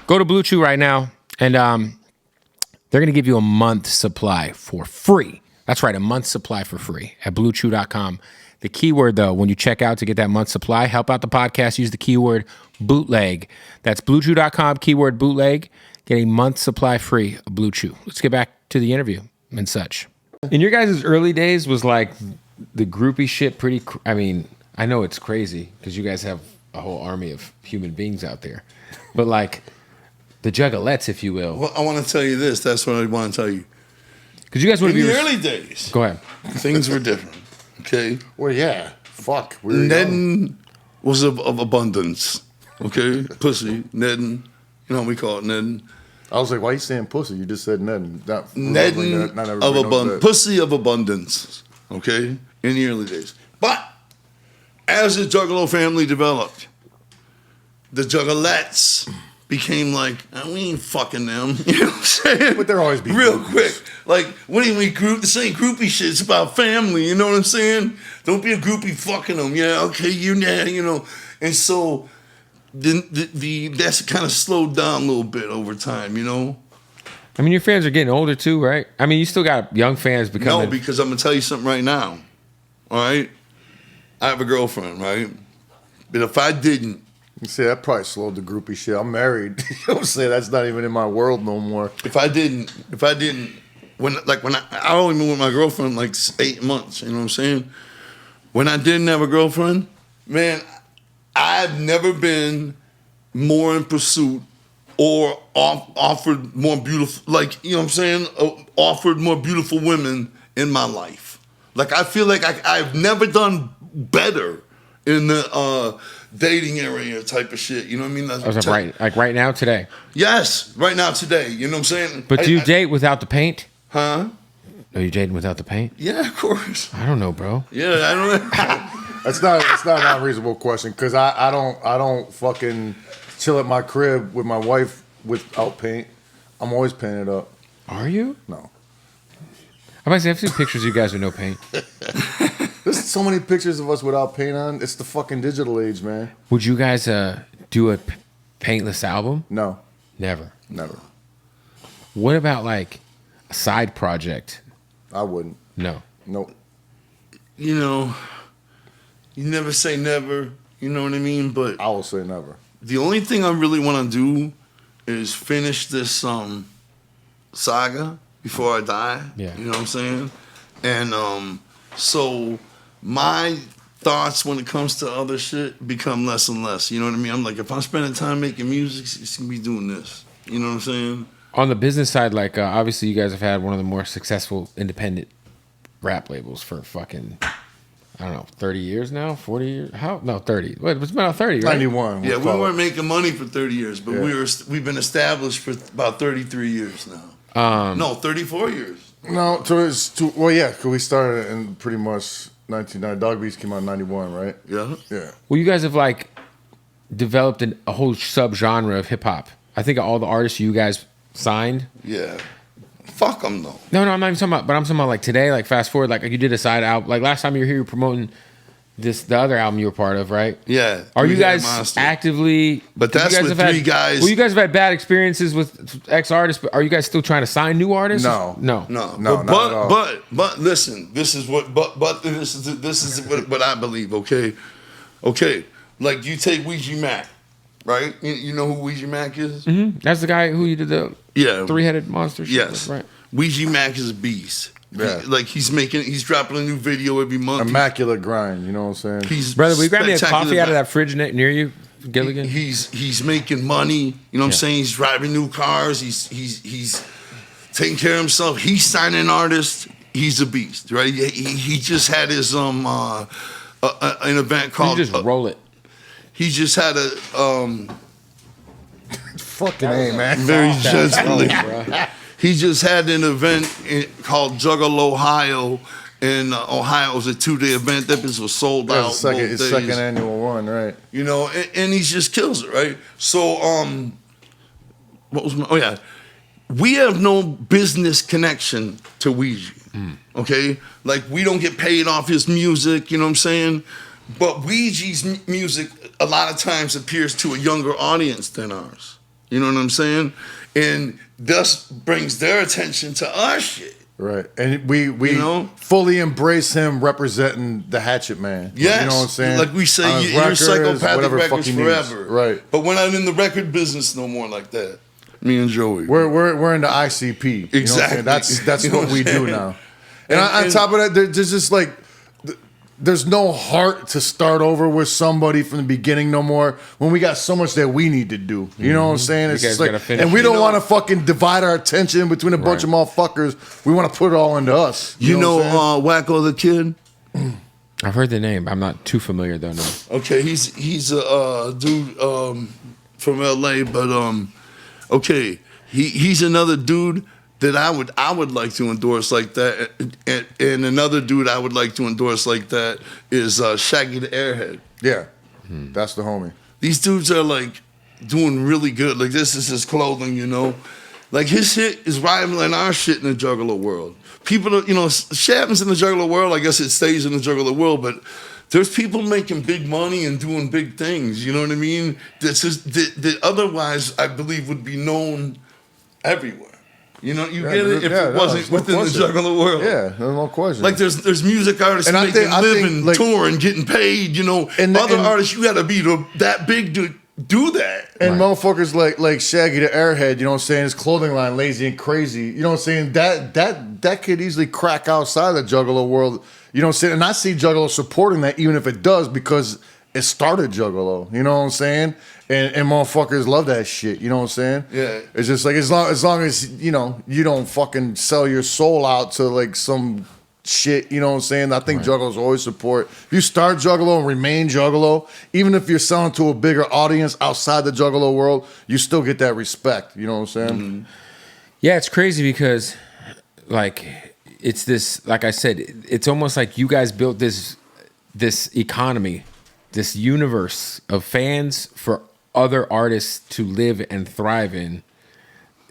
go to Blue Chew right now, and they're going to give you a month's supply for free. That's right, a month's supply for free at BlueChew.com. The keyword, though, when you check out to get that month's supply, help out the podcast, use the keyword bootleg. That's BlueChew.com, keyword bootleg. Get a month's supply free of Blue Chew. Let's get back to the interview and such. In your guys' early days, was like the groupie shit pretty... I mean, I know it's crazy because you guys have a whole army of human beings out there. But like the Juggalettes, if you will. Well, I want to tell you this. That's what I want to tell you. Because you guys want In to be the early days, Go ahead. things were different. Okay, Well, yeah. Fuck. We were young. netting was of abundance. Okay, pussy netting. You know what we call it, netting. I was like, why you saying pussy? You just said netting. Netting of abundance, pussy of abundance. Okay, in the early days, but as the Juggalo family developed, the Juggalettes became like, we ain't fucking them. You know what I'm saying? But they're always be real groupies. quick. Like, what do we group? This ain't groupie shit. It's about family. You know what I'm saying? Don't be a groupie fucking them. Yeah, okay, you know. And so that's kind of slowed down a little bit over time, you know? I mean, your fans are getting older too, right? I mean, you still got young fans becoming. No, because I'm going to tell you something right now. All right? I have a girlfriend, right? But if I didn't, You see, that probably slowed the groupie shit. I'm married. You know what I'm saying? That's not even in my world no more. if I didn't, when I only been with my girlfriend like 8 months, you know what I'm saying? When I didn't have a girlfriend, man, I've never been more in pursuit or offered more beautiful, like, you know what I'm saying? Offered more beautiful women in my life. Like, I feel like I've never done better in the dating area type of shit. You know what I mean? I was like right now, today. Yes, right now, today. You know what I'm saying? But do you date without the paint? Huh? Are you dating without the paint? Yeah, of course. I don't know, bro. Yeah, I don't. It's not an unreasonable question because I don't fucking chill at my crib with my wife without paint. I'm always painted up. Are you? No. I've seen pictures of you guys with no paint. There's so many pictures of us without paint on. It's the fucking digital age, man. Would you guys do a paintless album? No, Never. never. What about like a side project? I wouldn't. No. Nope. You know, you never say never. You know what I mean? But I will say never. the only thing I really want to do is finish this saga before I die. Yeah. You know what I'm saying? And so my thoughts when it comes to other shit become less and less. You know what I mean? I'm like, if I'm spending time making music, it's gonna be doing this. You know what I'm saying? On the business side, like obviously you guys have had one of the more successful independent rap labels for fucking, I don't know, 30 years now? 40 years? How? No, 30. What? It's about 30, right? 91. Yeah, we weren't making money for 30 years, but we've been established for about 33 years now. No, 34 years. No, so it's well, yeah, because we started in pretty much 1990. Dog Beats came out in 91, right? Yeah. Yeah. Well, you guys have like developed a whole subgenre of hip hop. I think all the artists you guys signed. Yeah. Fuck them though. No, I'm not even talking about. But I'm talking about like today. Like fast forward, like you did a side album. Like last time you were here, you were promoting the other album you were part of, right? Yeah. Are you Three-Headed guys Monster. actively? But you that's guys with have three guys. Well, you guys have had bad experiences with ex artists, but are you guys still trying to sign new artists? No. no. No, No, but, not at all. but listen, this is what I believe. Okay, like you take Ouija Mac, right? You know who Ouija Mac is? Mm-hmm. That's the guy who you did the Yeah, three-headed monster shit Yes, with, right? Ouija Mac is a beast. Yeah. He's dropping a new video every month. Immaculate grind, you know what I'm saying? He's Brother, will you grab me a spectacular coffee out of guy. that fridge near you, Gilligan? He's making money. You know what I'm saying? He's driving new cars. He's taking care of himself. He's signing artists. He's a beast, right? He just had his an event called. You just roll it. He just had a Fucking A, man. very gently. Bro. He just had an event called Juggalo, Ohio. In Ohio, it was a 2-day event. That was sold out. His both days. second annual one, right? You know, and he just kills it, right? So, what was my? Oh yeah, we have no business connection to Ouija. Okay, like we don't get paid off his music. You know what I'm saying? But Ouija's music a lot of times appears to a younger audience than ours. You know what I'm saying? And thus brings their attention to our shit. Right. And we You know? fully embrace him representing the Hatchet Man. Yes. You know what I'm saying? Like we say, On his you're records, psychopathic whatever records fuck he needs. forever. Right. But we're not in the record business no more like that. Me and Joey. We're in the ICP. You know what I'm Exactly. saying? That's You know what what we I'm do saying? now. And on top of that, there's just like there's no heart to start over with somebody from the beginning no more when we got so much that we need to do. You know what I'm saying? It's just like, and we don't want to fucking divide our attention between a bunch of motherfuckers. We want to put it all into us. You know Wacko the Kid? I've heard the name. I'm not too familiar though. No. Okay, he's a dude from LA, but okay, he's another dude that I would like to endorse like that, and another dude I would like to endorse like that is Shaggy the Airhead. Yeah, that's the homie. These dudes are like doing really good. Like this is his clothing, you know. Like his hit is rivaling our shit in the Juggalo world. People, shit happens in the Juggalo world. I guess it stays in the Juggalo world, but there's people making big money and doing big things. You know what I mean? That otherwise I believe would be known everywhere. You get it if it wasn't within the Juggalo world. Yeah, no question. Like there's music artists and making a living, like, touring, getting paid. Other artists, you got to be that big to do that. And motherfuckers like Shaggy the Airhead, you know what I'm saying, his clothing line, Lazy and Crazy, you know what I'm saying, that could easily crack outside the Juggalo world, you know what I'm saying, and I see Juggalo supporting that even if it does because it started Juggalo, you know what I'm saying, and motherfuckers love that shit, you know what I'm saying. Yeah, it's just like as long as you don't fucking sell your soul out to like some shit, you know what I'm saying? I think Juggalos always support. If you start Juggalo and remain Juggalo, even if you're selling to a bigger audience outside the Juggalo world, you still get that respect, you know what I'm saying? Mm-hmm. Yeah, it's crazy because like it's this, like I said, it's almost like you guys built this economy, this universe of fans for other artists to live and thrive in,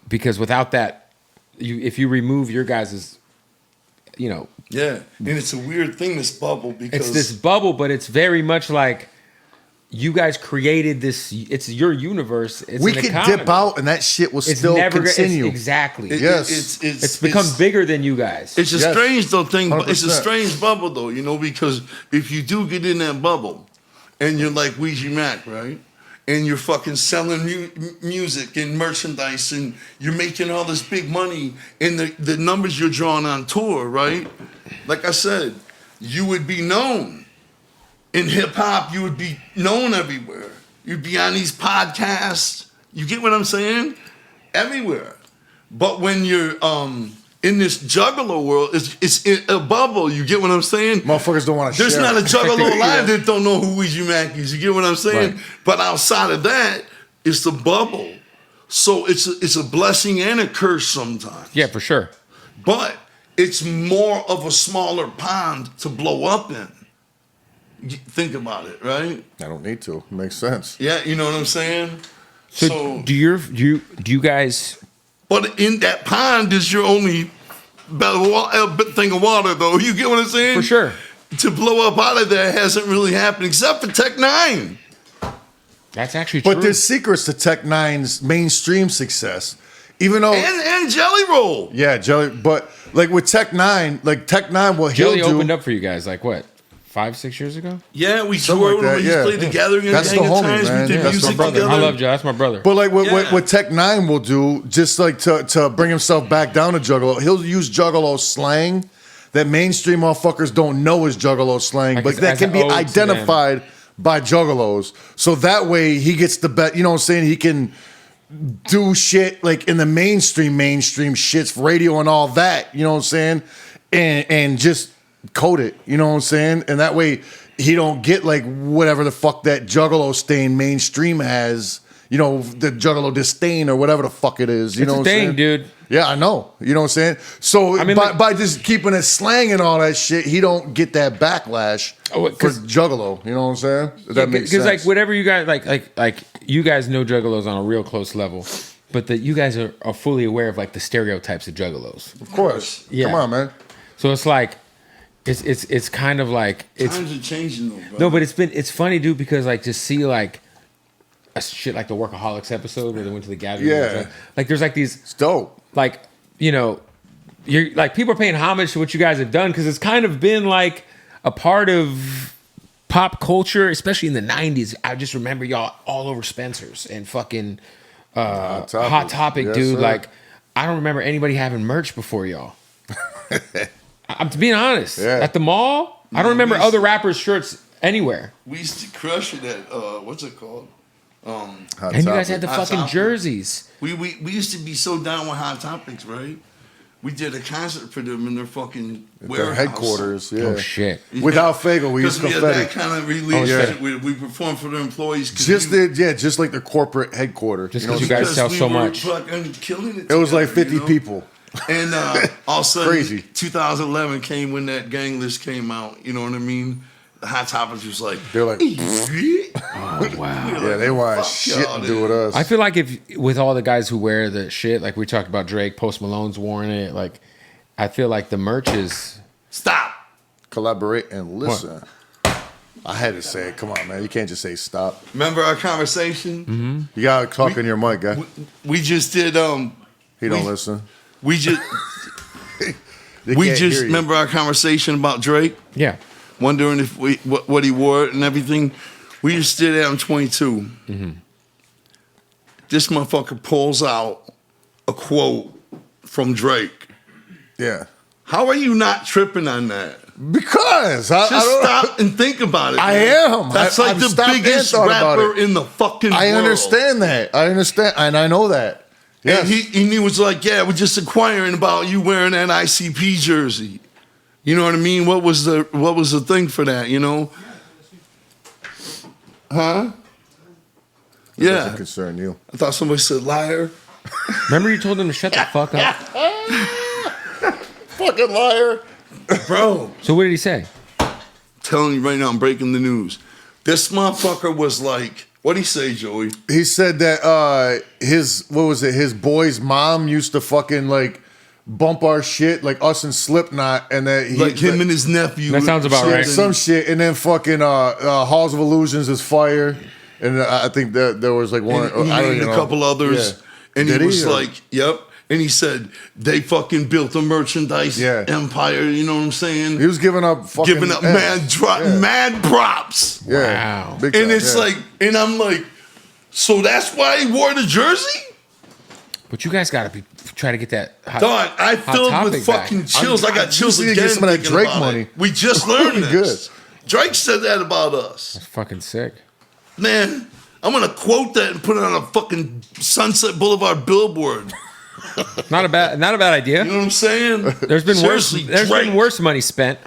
because without that, if you remove your guys's, yeah, and it's a weird thing, this bubble, because it's this bubble, but it's very much like you guys created this. It's your universe. It's we could dip out, and that shit will still continue. Exactly. Yes, it's become bigger than you guys. It's a strange thing. 100%. It's a strange bubble though, because if you do get in that bubble, and you're like Ouija Mac, right? And you're fucking selling music and merchandise, and you're making all this big money, and the numbers you're drawing on tour, right? Like I said, you would be known. In hip-hop, you would be known everywhere. You'd be on these podcasts. You get what I'm saying? Everywhere. But when you're in this Juggalo world, it's in a bubble. You get what I'm saying? Motherfuckers don't want to share. There's not a Juggalo alive that don't know who Ouija Mac is. You get what I'm saying? Right. But outside of that, it's the bubble. So it's a blessing and a curse sometimes. Yeah, for sure. But it's more of a smaller pond to blow up in. Think about it, right? I don't need to. It makes sense. Yeah, you know what I'm saying? So do you guys? But in that pond is your only thing of water, though. You get what I'm saying? For sure. To blow up out of there hasn't really happened, except for Tech Nine. That's actually true. But there's secrets to Tech Nine's mainstream success. Even though and Jelly Roll. Yeah, Jelly. But like with Tech Nine, what Jelly he'll do, opened up for you guys like what? 5-6 years ago? Yeah, we toured. Like we played together. That's the homie, man. We did That's music my brother. together. I love Joe. That's my brother. But like what Tech Nine will do, just like to bring himself back down to Juggalo, he'll use Juggalo slang that mainstream motherfuckers don't know is Juggalo slang, like but that can be identified by Juggalos. So that way he gets the bet. You know what I'm saying? He can do shit like in the mainstream shits, radio and all that. You know what I'm saying? And just code it, you know what I'm saying? And that way he don't get like whatever the fuck that Juggalo stain mainstream has, the Juggalo disdain or whatever the fuck it is. You know what I'm saying? Dude. Yeah, I know. You know what I'm saying? So I mean, by just keeping it slang and all that shit, he don't get that backlash for Juggalo. You know what I'm saying? That makes sense. Because like whatever you guys like you guys know Juggalos on a real close level, but that you guys are fully aware of like the stereotypes of Juggalos. Of course. Yeah. Come on, man. So it's like it's kind of like times are changing though, bro. No, but it's funny, dude, because like to see like a shit like the Workaholics episode where they went to the gathering. Yeah. Like there's like these. It's dope. Like, you're like people are paying homage to what you guys have done because it's kind of been like a part of pop culture, especially in the 90s. I just remember y'all all over Spencer's and fucking Hot Topic, yes, dude. Sir. Like, I don't remember anybody having merch before y'all. I'm to being honest. Yeah. At the mall, I don't remember other rappers' shirts anywhere. We used to crush it at what's it called? Hot And you guys Topic. had the Hot fucking Topic. jerseys. We used to be so down with Hot Topics, right? We did a concert for them in their fucking Their warehouse. headquarters, yeah. Oh shit. Without Faygo, we used Because we had that confetti. kind of release. yeah. We performed for their employees. Just like the corporate headquarters. Just you know, 'cause you guys because sell we so were much. fucking killing it. it was like together, 50 you know? people. And all of a sudden, Crazy. 2011 came when that gang list came out. You know what I mean? The Hot Topics was like, They're like, Oh wow. yeah, they want Fuck shit y'all, to do with us. I feel like if with all the guys who wear the shit, like we talked about Drake, Post Malone's worn it. Like I feel like the merch is. stop. Collaborate and listen. I had to say it. Come on, man. You can't just say stop. Remember our conversation? You gotta talk in your mic, guy. We just did. He don't listen. We just They we can't just hear you. remember our conversation about Drake, Yeah. wondering if what he wore and everything. We just did that on 22. Mm-hmm. This motherfucker pulls out a quote from Drake. Yeah. How are you not tripping on that? Because I Just don't, stop and think about it. I man. am. That's I've like the stopped and biggest thought about rapper it. in the fucking world. I understand that. I understand, and I know that. And Yes. he was like, yeah, we're just inquiring about you wearing that ICP jersey. You know what I mean? What was the thing for that, you know? Huh? It doesn't Yeah. concern you. I thought somebody said liar. Remember you told them to shut the fuck up. Fucking liar. Bro, So what did he say? telling you right now, I'm breaking the news. This motherfucker was like, what'd he say, Joey? He said that his boy's mom used to fucking like bump our shit, like us and Slipknot, and that he Like him and his nephew. That sounds about yeah, right. some shit, and then fucking Halls of Illusions is fire, and I think that there was like one. And he I don't named even a know. couple others. Yeah. And Did he was or- like, yep. And he said, they fucking built a merchandise Yeah. empire. You know what I'm saying? he was giving up fucking Giving up yeah. mad props. Yeah. Wow. Big And time, it's yeah. like, and I'm like, so that's why he wore the jersey? But you guys gotta try to get that hot. Dog, I filled Topic with back. fucking chills. I got chills just need to again. get some of that thinking Drake about money. it. We just learned Good. this. Drake said that about us. Fucking sick. Man, I'm going to quote that and put it on a fucking Sunset Boulevard billboard. Not a bad idea. You know what I'm saying? There's been Seriously, worse. There's Drake. been worse money spent.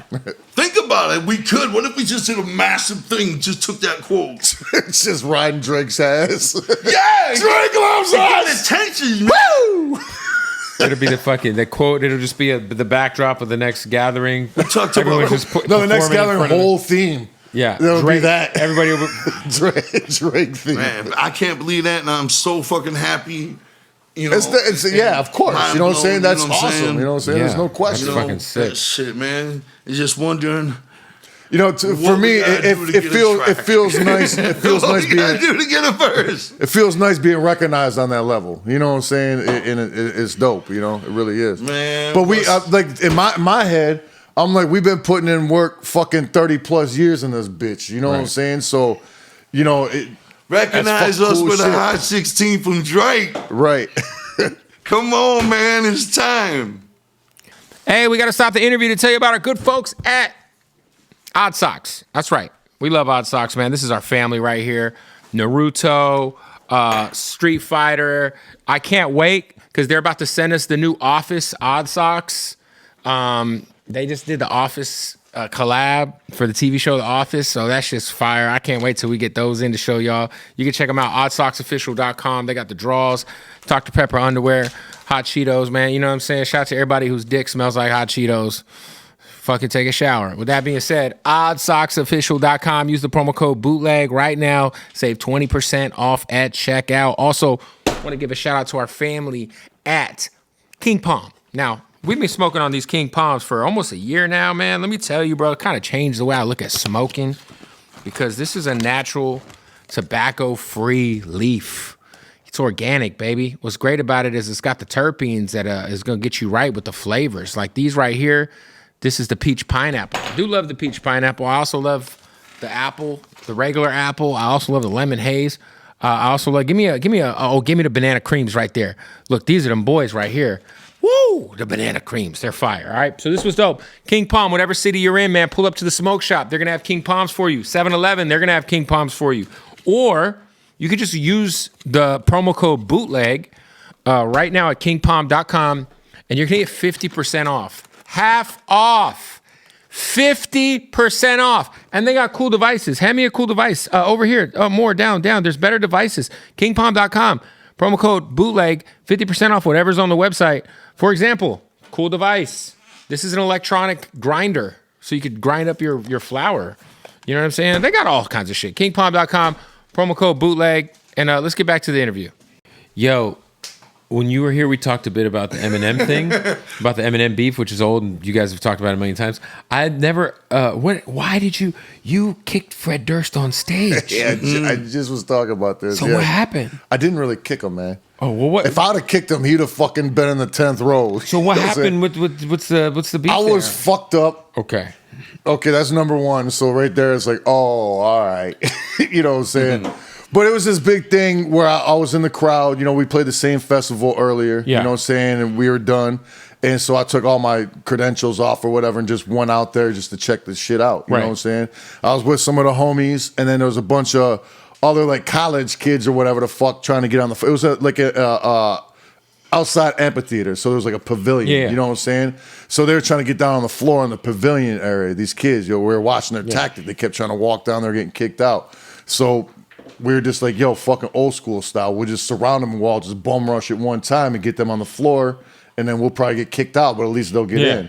Think about it. We could. What if we just did a massive thing? Just took that quote. it's just riding Drake's ass. Yeah, Drake loves get us. attention. Woo! It'll be the quote. It'll just be the backdrop of the next gathering. talked Everyone's about- just put, No, the next performing in gathering front of whole theme. Yeah, That'll be Drake, that. Everybody will. Drake theme. Man, I can't believe that, and I'm so fucking happy. You know, Yeah, of course. You know what I'm saying? mind That's blown, you know what I'm awesome. saying? You know what I'm saying? Yeah. There's no You question. know, fucking sick. that shit, man. It's just wondering. You know, for What me, we gotta do to it get a feels track. nice. It feels What nice we gotta being. do to get it first. It feels nice being recognized on that level. You know what I'm saying? It's dope. You know, it really is. Man, but we what's- like in my head, I'm like, we've been putting in work fucking 30+ years in this bitch. You know what I'm Right. saying? So, you know, Recognize that's us cool with a shit. hot 16 from Drake. right. Come on, man. It's time. Hey, we got to stop the interview to tell you about our good folks at Odd Socks. That's right. We love Odd Socks, man. This is our family right here. Naruto, Street Fighter. I can't wait because they're about to send us the new Office Odd Socks. They just did the Office collab for the TV show The Office, so that's just fire. I can't wait till we get those in to show y'all. You can check them out, oddsocksofficial.com. They got the draws, Dr. Pepper underwear, hot Cheetos, man. You know what I'm saying? Shout out to everybody whose dick smells like hot Cheetos. Fucking take a shower. With that being said, oddsocksofficial.com. Use the promo code Bootleg right now. Save 20% off at checkout. Also, want to give a shout out to our family at King Palm. Now, we've been smoking on these King Palms for almost a year now, man. Let me tell you, bro, it kind of changed the way I look at smoking because this is a natural, tobacco-free leaf. It's organic, baby. What's great about it is it's got the terpenes that is going to get you right with the flavors. Like these right here, this is the peach pineapple. I do love the peach pineapple. I also love the apple, the regular apple. I also love the lemon haze. I also love, give me the banana creams right there. Look, these are them boys right here. Woo! The banana creams, they're fire. All right, so this was dope. King Palm, whatever city you're in, man, pull up to the smoke shop. They're gonna have King Palms for you. 7-Eleven, they're gonna have King Palms for you. Or you could just use the promo code Bootleg right now at kingpalm.com, and you're gonna get 50% off. Half off. 50% off. And they got cool devices. Hand me a cool device. Over here. More, down. There's better devices. Kingpalm.com. Promo code Bootleg. 50% off whatever's on the website. For example, cool device. This is an electronic grinder. So you could grind up your flour. You know what I'm saying? They got all kinds of shit. Kingpalm.com. Promo code Bootleg. And let's get back to the interview. Yo, when you were here, we talked a bit about the Eminem thing, about the Eminem beef, which is old, and you guys have talked about it a million times. I had never. Why did you kicked Fred Durst on stage? Yeah, I just was talking about this. So what happened? I didn't really kick him, man. Oh well, what? If I'd have kicked him, he'd have fucking been in the 10th row. So what happened with what's the beef? I was fucked up. Okay, that's number one. So right there, it's like, oh, all right, you know what I'm saying. But it was this big thing where I was in the crowd. You know, we played the same festival earlier. Yeah. You know what I'm saying? And we were done. And so I took all my credentials off or whatever and just went out there just to check the shit out. You know what I'm saying? I was with some of the homies, and then there was a bunch of other like college kids or whatever the fuck trying to get on the. It was like a outside amphitheater, so there was like a pavilion. Yeah. You know what I'm saying? So they were trying to get down on the floor in the pavilion area. These kids, we were watching their tactic. They kept trying to walk down there, getting kicked out. So we were just like, yo, fucking old school style. We'll just surround them and we'll all just bum rush at one time and get them on the floor, and then we'll probably get kicked out, but at least they'll get in.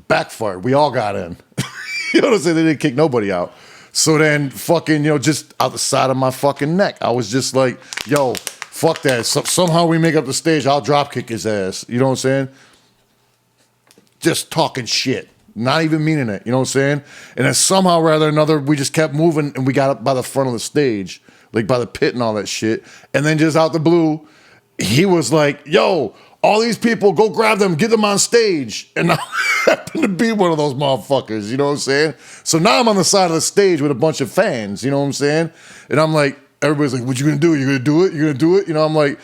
Backfired. We all got in. You know what I'm saying? They didn't kick nobody out. So then fucking, just out the side of my fucking neck, I was just like, yo, fuck that. Somehow we make up the stage, I'll drop kick his ass. You know what I'm saying? Just talking shit. Not even meaning it, you know what I'm saying? And then somehow or rather another, we just kept moving and we got up by the front of the stage, like by the pit and all that shit. And then just out the blue, he was like, yo, all these people, go grab them, get them on stage. And I happened to be one of those motherfuckers, you know what I'm saying? So now I'm on the side of the stage with a bunch of fans, you know what I'm saying? And I'm like, everybody's like, what you gonna do? You gonna do it? You gonna do it? You know, I'm like,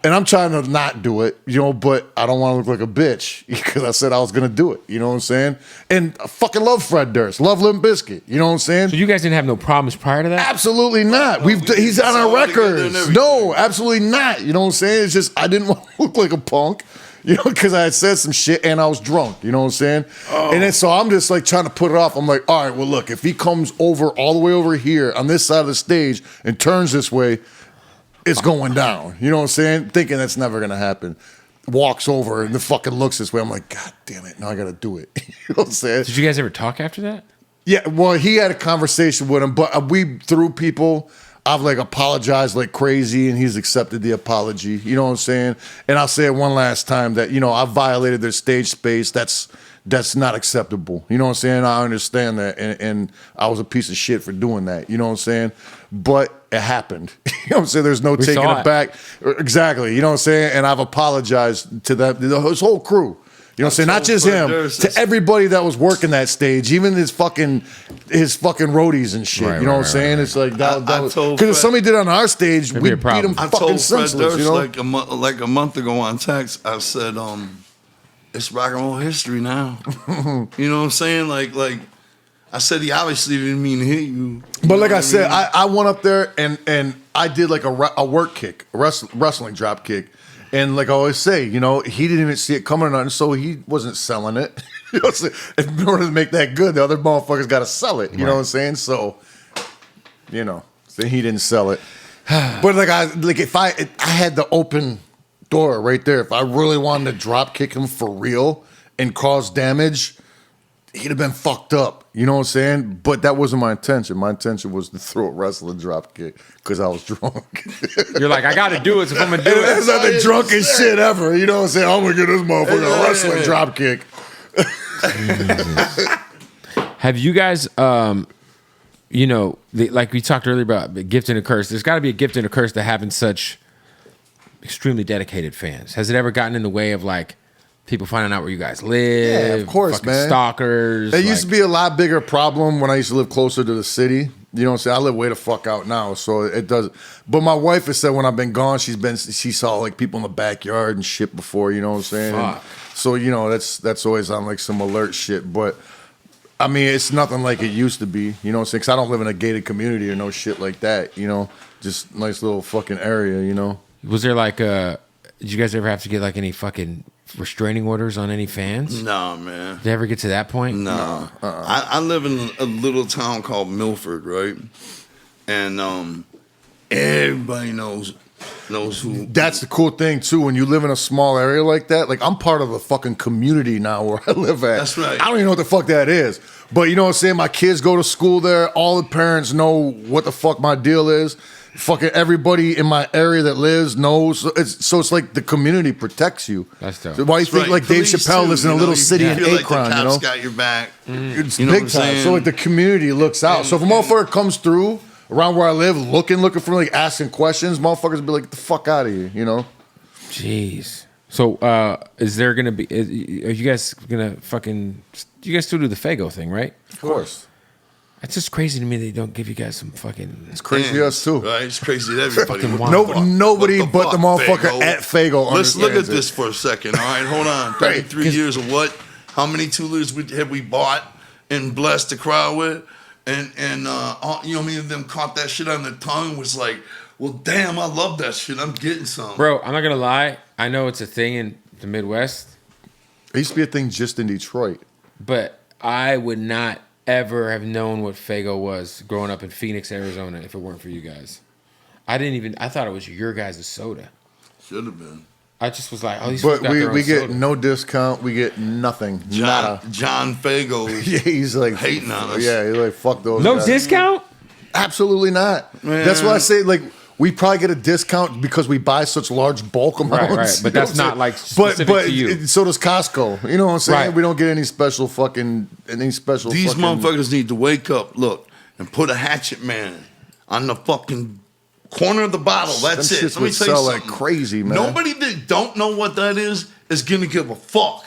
and I'm trying to not do it, but I don't want to look like a bitch because I said I was going to do it. You know what I'm saying? And I fucking love Fred Durst. Love Limp Bizkit. You know what I'm saying? So you guys didn't have no problems prior to that? Absolutely not. He's on our records. No, absolutely not. You know what I'm saying? It's just I didn't want to look like a punk, because I had said some shit and I was drunk. You know what I'm saying? Oh. And then so I'm just like trying to put it off. I'm like, all right, well, look, if he comes over all the way over here on this side of the stage and turns this way, it's going down. You know what I'm saying? Thinking that's never going to happen. Walks over and the fucking looks this way. I'm like, God damn it. Now I got to do it. You know what I'm saying? Did you guys ever talk after that? Yeah. Well, he had a conversation with him, but we through people. I've like apologized like crazy and he's accepted the apology. You know what I'm saying? And I'll say it one last time that, I violated their stage space. That's not acceptable. You know what I'm saying? I understand that. And I was a piece of shit for doing that. You know what I'm saying? But it happened. You know what I'm saying? There's no taking it back. Exactly. You know what I'm saying? And I've apologized to his whole crew. You know what I'm saying? Not just him. To everybody that was working that stage, even his fucking roadies and shit. You know what I'm saying? It's like that was because if somebody did it on our stage, we beat him fucking senseless. I told Fred Durst like a month ago on text. I said, it's rock and roll history now. You know what I'm saying? Like I said, he obviously didn't mean to hit you. But like I said, I went up there and I did like a work kick, a wrestling drop kick. And like I always say, he didn't even see it coming or nothing, so he wasn't selling it. You know what I'm saying? In order to make that good, the other motherfuckers got to sell it. You know what I'm saying? So, so he didn't sell it. But if I had the open door right there, if I really wanted to drop kick him for real and cause damage, he'd have been fucked up. You know what I'm saying? But that wasn't my intention. My intention was to throw a wrestling drop kick because I was drunk. You're like, I got to do it, so I'm going to do it. That's not the drunkest shit ever. You know what I'm saying? I'm going to get this motherfucker a wrestling drop kick. Have you guys, like we talked earlier about the gift and a curse, there's got to be a gift and a curse to having such extremely dedicated fans. Has it ever gotten in the way of like people finding out where you guys live? Yeah, of course, man. Stalkers. It used to be a lot bigger problem when I used to live closer to the city. You know what I'm saying? I live way the fuck out now, so it does. But my wife has said when I've been gone, she saw like people in the backyard and shit before. You know what I'm saying? And so you know that's always on like some alert shit. But I mean, it's nothing like it used to be. You know what I'm saying? 'Cause I don't live in a gated community or no shit like that. You know, just nice little fucking area. You know. Was there like did you guys ever have to get like any fucking restraining orders on any fans? Nah, man. Did it ever get to that point? No. I live in a little town called Milford, right? And everybody knows who. That's the cool thing too. When you live in a small area like that, like I'm part of a fucking community now where I live at. That's right. I don't even know what the fuck that is. But you know what I'm saying? My kids go to school there. All the parents know what the fuck my deal is. Fucking everybody in my area that lives knows. So it's like the community protects you. That's dope. So why do you think like Dave Chappelle lives in a little city in feel Akron? Like the you cops know, got your back. it's You know big what I'm time. saying? So like the community looks out. So if a motherfucker comes through around where I live, looking for like asking questions, motherfuckers be like, "Get the fuck out of here," you know. Jeez. So is there gonna be? Are you guys gonna fucking? You guys still do the Faygo thing, right? Of course. It's just crazy to me they don't give you guys some fucking. It's crazy to us too. Right? It's crazy to everybody. Fucking What wild. the fuck? Nobody What but the fuck, motherfucker at Faygo. Let's look at understands it. this for a second. All right, hold on. Right. 33 years of what? How many Tulers have we bought and blessed the crowd with? And you know, many of them caught that shit on their tongue. Was like, well, damn, I love that shit. I'm getting some. Bro, I'm not gonna lie. I know it's a thing in the Midwest, It used to be a thing just in Detroit. but I would not ever have known what Faygo was growing up in Phoenix, Arizona, if it weren't for you guys. I thought it was your guys' soda. Should have been. I just was like, oh, these fools But got their we own get soda. no discount. We get nothing. Nada. John Faygo. Yeah, he's like Hating on us. Yeah, he's like fuck those. No guys. discount? Absolutely not. Man. That's why I say like we probably get a discount because we buy such large bulk amounts. Right. But You know that's what I'm not, like, saying? specific to you. So does Costco. You know what I'm saying? Right. We don't get any special fucking These fucking, motherfuckers need to wake up, look, and put a hatchet man on the fucking corner of the bottle. That's Them it. shits Let me would tell you sell like something. crazy, man. Nobody that don't know what that is gonna give a fuck.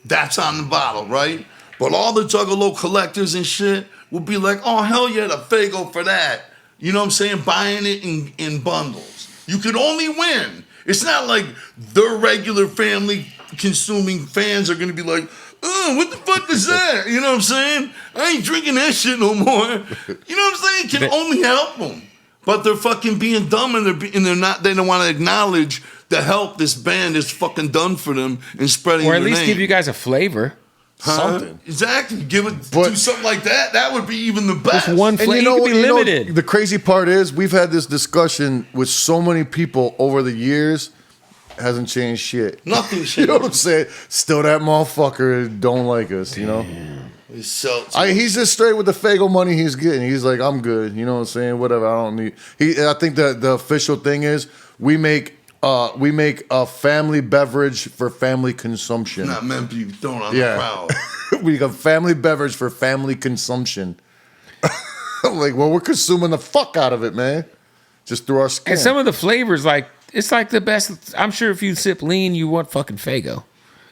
That's on the bottle, right? But all the Juggalo collectors and shit will be like, oh, hell yeah, the Faygo for that. You know what I'm saying? Buying it in bundles. You could only win. It's not like the regular family consuming fans are going to be like, oh, what the fuck is that? You know what I'm saying? I ain't drinking that shit no more. You know what I'm saying? It can only help them. But they're fucking being dumb and they don't want to acknowledge the help this band has fucking done for them in spreading Or at their least name. give you guys a flavor. something. Exactly. Give it, But- do something like that. That would be even the best. Just one And flavor. you know You what? could be limited. The crazy part is we've had this discussion with so many people over the years. Hasn't changed shit. Nothing changed. You know what I'm saying? Still that motherfucker don't like us, you know? He's just straight with the Faygo money he's getting. He's like, I'm good. You know what I'm saying? Whatever. I don't need. I think that the official thing is we make a family beverage for family consumption. Not meant to be thrown on the crowd. We got family beverage for family consumption. I'm like, well, we're consuming the fuck out of it, man. Just through our skin. And some of the flavors, like, it's like the best. I'm sure if you sip lean, you want fucking Faygo.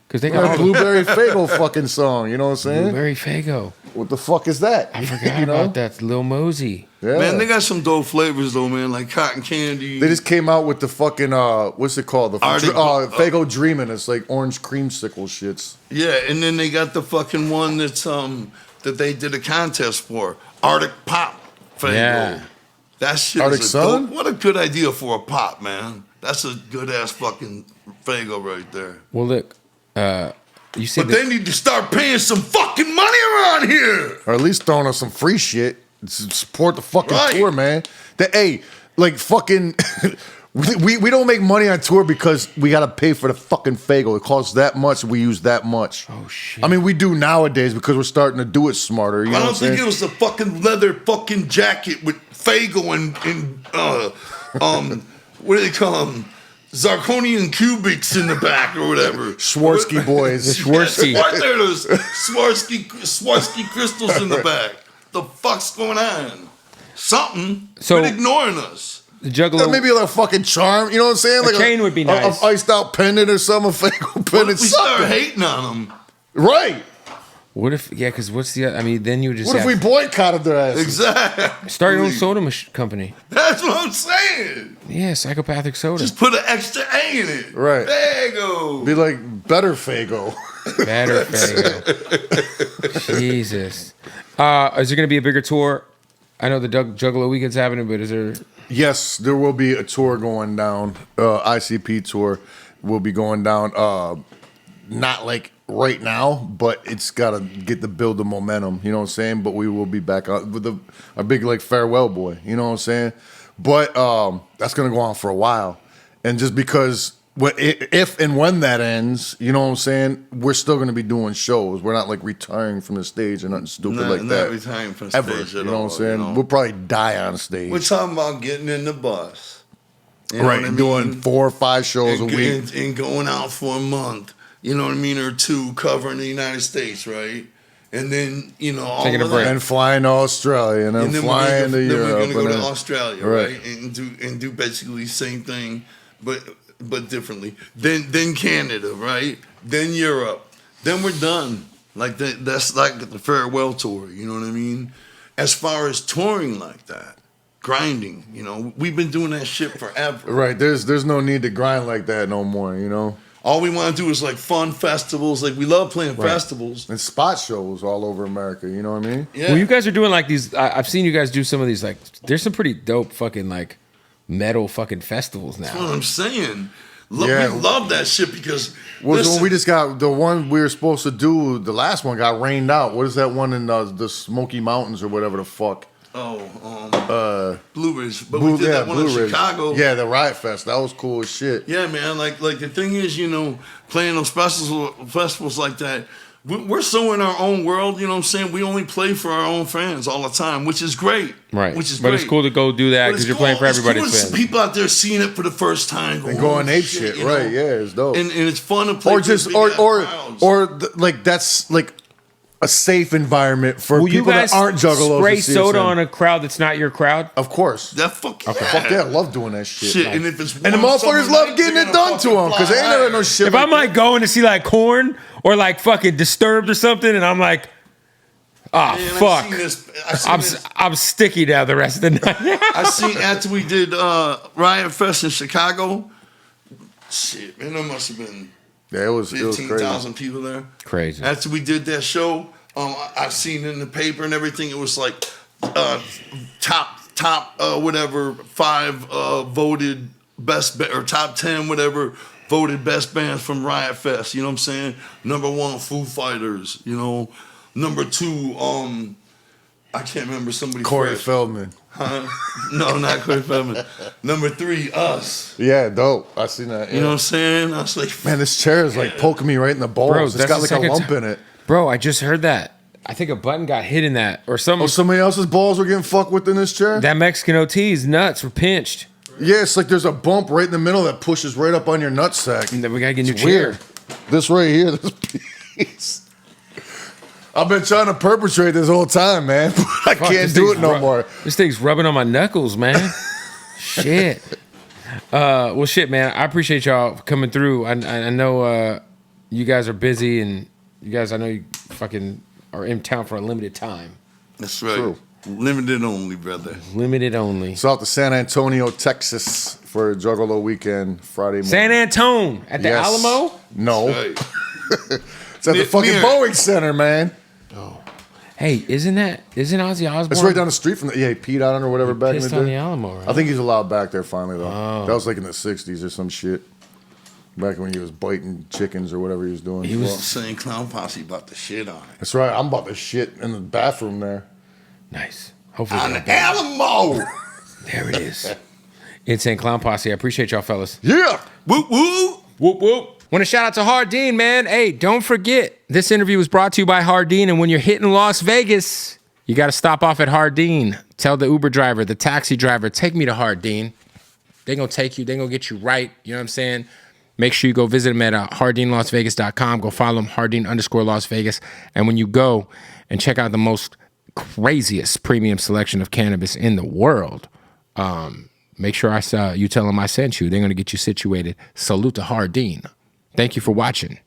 Because they got That all the Blueberry Faygo fucking song. You know what I'm saying? blueberry Faygo. What the fuck is that? I forgot You know? about that. Lil Mosey. Yeah. Man, they got some dope flavors though, man. Like cotton candy. They just came out with the fucking what's it called? The Faygo Dreamin'. It's like orange creamsicle shits. Yeah, and then they got the fucking one that's that they did a contest for. Arctic Pop Faygo. Yeah. That shit Arctic is a Sun? dope. What a good idea for a pop, man. That's a good ass fucking Faygo right there. Well, look, you said But they need to start paying some fucking money around here. Or at least throwing us some free shit. Support the fucking Right. tour, man. Like fucking we don't make money on tour because we gotta pay for the fucking Faygo. It costs that much, we use that much. Oh shit. I mean, we do nowadays because we're starting to do it smarter. You know I what don't I'm saying? think it was the fucking leather fucking jacket with Faygo and what do they call them? Zirconian cubics in the back or whatever. Schwarzsky boys. Schwarzsky. Right there, those Swarovski crystals in the back. The fuck's going on? Something. So- Quit ignoring us. the Juggalo. Maybe like a fucking charm, you know what I'm saying? Like chain would be nice. A iced out pendant or something, a Faygo What pendant, if we start something. hating on them? Right. What if? Yeah, because what's the? I mean, then you would just. What if we boycotted their ass? Exactly. start your own soda company? That's what I'm saying. Yeah, psychopathic soda. Just put an extra A in it. Right. Faygo. Be like better Faygo. Better Faygo. Jesus. Is there going to be a bigger tour? I know the Juggalo weekend's happening, but is there? Yes, there will be a tour going down. ICP tour will be going down. Not like right now, but it's got to get the build the momentum. You know what I'm saying? But we will be back out with a big like farewell boy. You know what I'm saying? But that's gonna go on for a while, and just because if and when that ends, you know what I'm saying, we're still gonna be doing shows. We're not like retiring from the stage or nothing stupid like that. Not retiring from the Ever, stage at you know all, what I'm saying? you know? We'll probably die on stage. We're talking about getting in the bus. You know right, what I mean? doing 4 or 5 shows a week. And going out for a month, you know what I mean, or 2, covering the United States, right? And then, you know, all Taking a of break. that. And flying to Australia, and then flying to Europe. Then we're gonna go and to then- Australia, right? And do basically the same thing, but differently. Then Canada, right? Then Europe. Then we're done. Like that's like the farewell tour. You know what I mean? As far as touring like that, grinding. You know, we've been doing that shit forever. Right, there's no need to grind like that no more, you know? All we want to do is like fun festivals. Like we love playing festivals. And spot shows all over America, you know what I mean? Yeah. Well, you guys are doing like these. I've seen you guys do some of these. Like, there's some pretty dope fucking like metal fucking festivals now. That's what I'm saying. We Yeah. love that shit because When we just got the one we were supposed to do, the last one got rained out. What is that one in the Smoky Mountains or whatever the fuck? Blue Ridge. But we did that one in Blue Ridge. Chicago. Yeah, the Riot Fest. That was cool as shit. Yeah, man. Like the thing is, you know, playing those festivals like that, we're so in our own world. You know what I'm saying? We only play for our own fans all the time, which is great. Right. Which is but great. it's cool to go do that But because it's you're playing for cool. It's everybody's cool to fans. see people out there seeing it for the first time, And going "Holy ape shit, you right? know? Yeah, it's dope. And it's fun to play. Or for just big ass crowds. like that's like a safe environment for Will you people guys that aren't juggalos. spray to see us soda in. on a crowd that's not your crowd? Of course. that fuck yeah. Fuck yeah, I love doing that shit. Shit, and if it's And the one motherfuckers summer love night, getting they're it gonna done to them because they fucking ain't never fly no shit. If I'm like going to see like Korn or like fucking Disturbed or something, and I'm like, ah, Man, fuck, I seen this. I'm sticky now the rest of the night. I seen after we did Riot Fest in Chicago. Shit, man, there must have been Yeah, it was crazy. 15,000 people there. Crazy. After we did that show, I've seen in the paper and everything. It was like top whatever 5 voted best or top 10 whatever voted best bands from Riot Fest. You know what I'm saying? Number 1, Foo Fighters. You know, number 2, I can't remember somebody. Corey fresh. Feldman. Huh? No, not Corey Feldman. Number 3, Us. Yeah, dope. I seen that. Yeah. You know what I'm saying? I was like, Man, this chair is like poking me right in the balls. Bro, It's that's got the like a second lump time. in it. Bro, I just heard that. I think a button got hit in that or something. Oh, somebody else's balls were getting fucked with in this chair? That Mexican OT's nuts were pinched. Yeah, it's like there's a bump right in the middle that pushes right up on your nutsack. And then we gotta get a new It's chair. weird. This right here, this piece. I've been trying to perpetrate this whole time, man. I Fuck, can't this do thing's it no more. This thing's rubbing on my knuckles, man. Shit. Well, shit, man. I appreciate y'all coming through. I know you guys are busy, and you guys, I know you fucking are in town for a limited time. that's right. True. Limited only, brother. Limited only. It's out to San Antonio, Texas for Juggalo weekend Friday morning. San Antone at the Yes. Alamo? No. Right. It's at the fucking Near- Boeing Center, man. Hey, isn't Ozzy Osbourne? It's right down the street from the. Yeah, he peed on it or whatever back in the pissed on the day. Alamo, right? I think he's allowed back there finally, though. Oh. That was like in the 60s or some shit. Back when he was biting chickens or whatever he was doing. He was- Well, Saying Clown Posse about the shit on it. that's right. I'm about to shit in the bathroom there. Nice. Hopefully, On they'll the be- Alamo! there it is. Insane Clown Posse. I appreciate y'all, fellas. Yeah. Whoop, whoop! Whoop, whoop. Want to shout out to Hardin, man. Hey, don't forget, this interview was brought to you by Hardin, and when you're hitting Las Vegas, you got to stop off at Hardin. Tell the Uber driver, the taxi driver, take me to Hardin. They're going to take you. They're going to get you right. You know what I'm saying? Make sure you go visit them at HardinLasVegas.com. Go follow them, Hardin_Las Vegas. And when you go and check out the most craziest premium selection of cannabis in the world, make sure you tell them I sent you. They're going to get you situated. Salute to Hardin. Thank you for watching.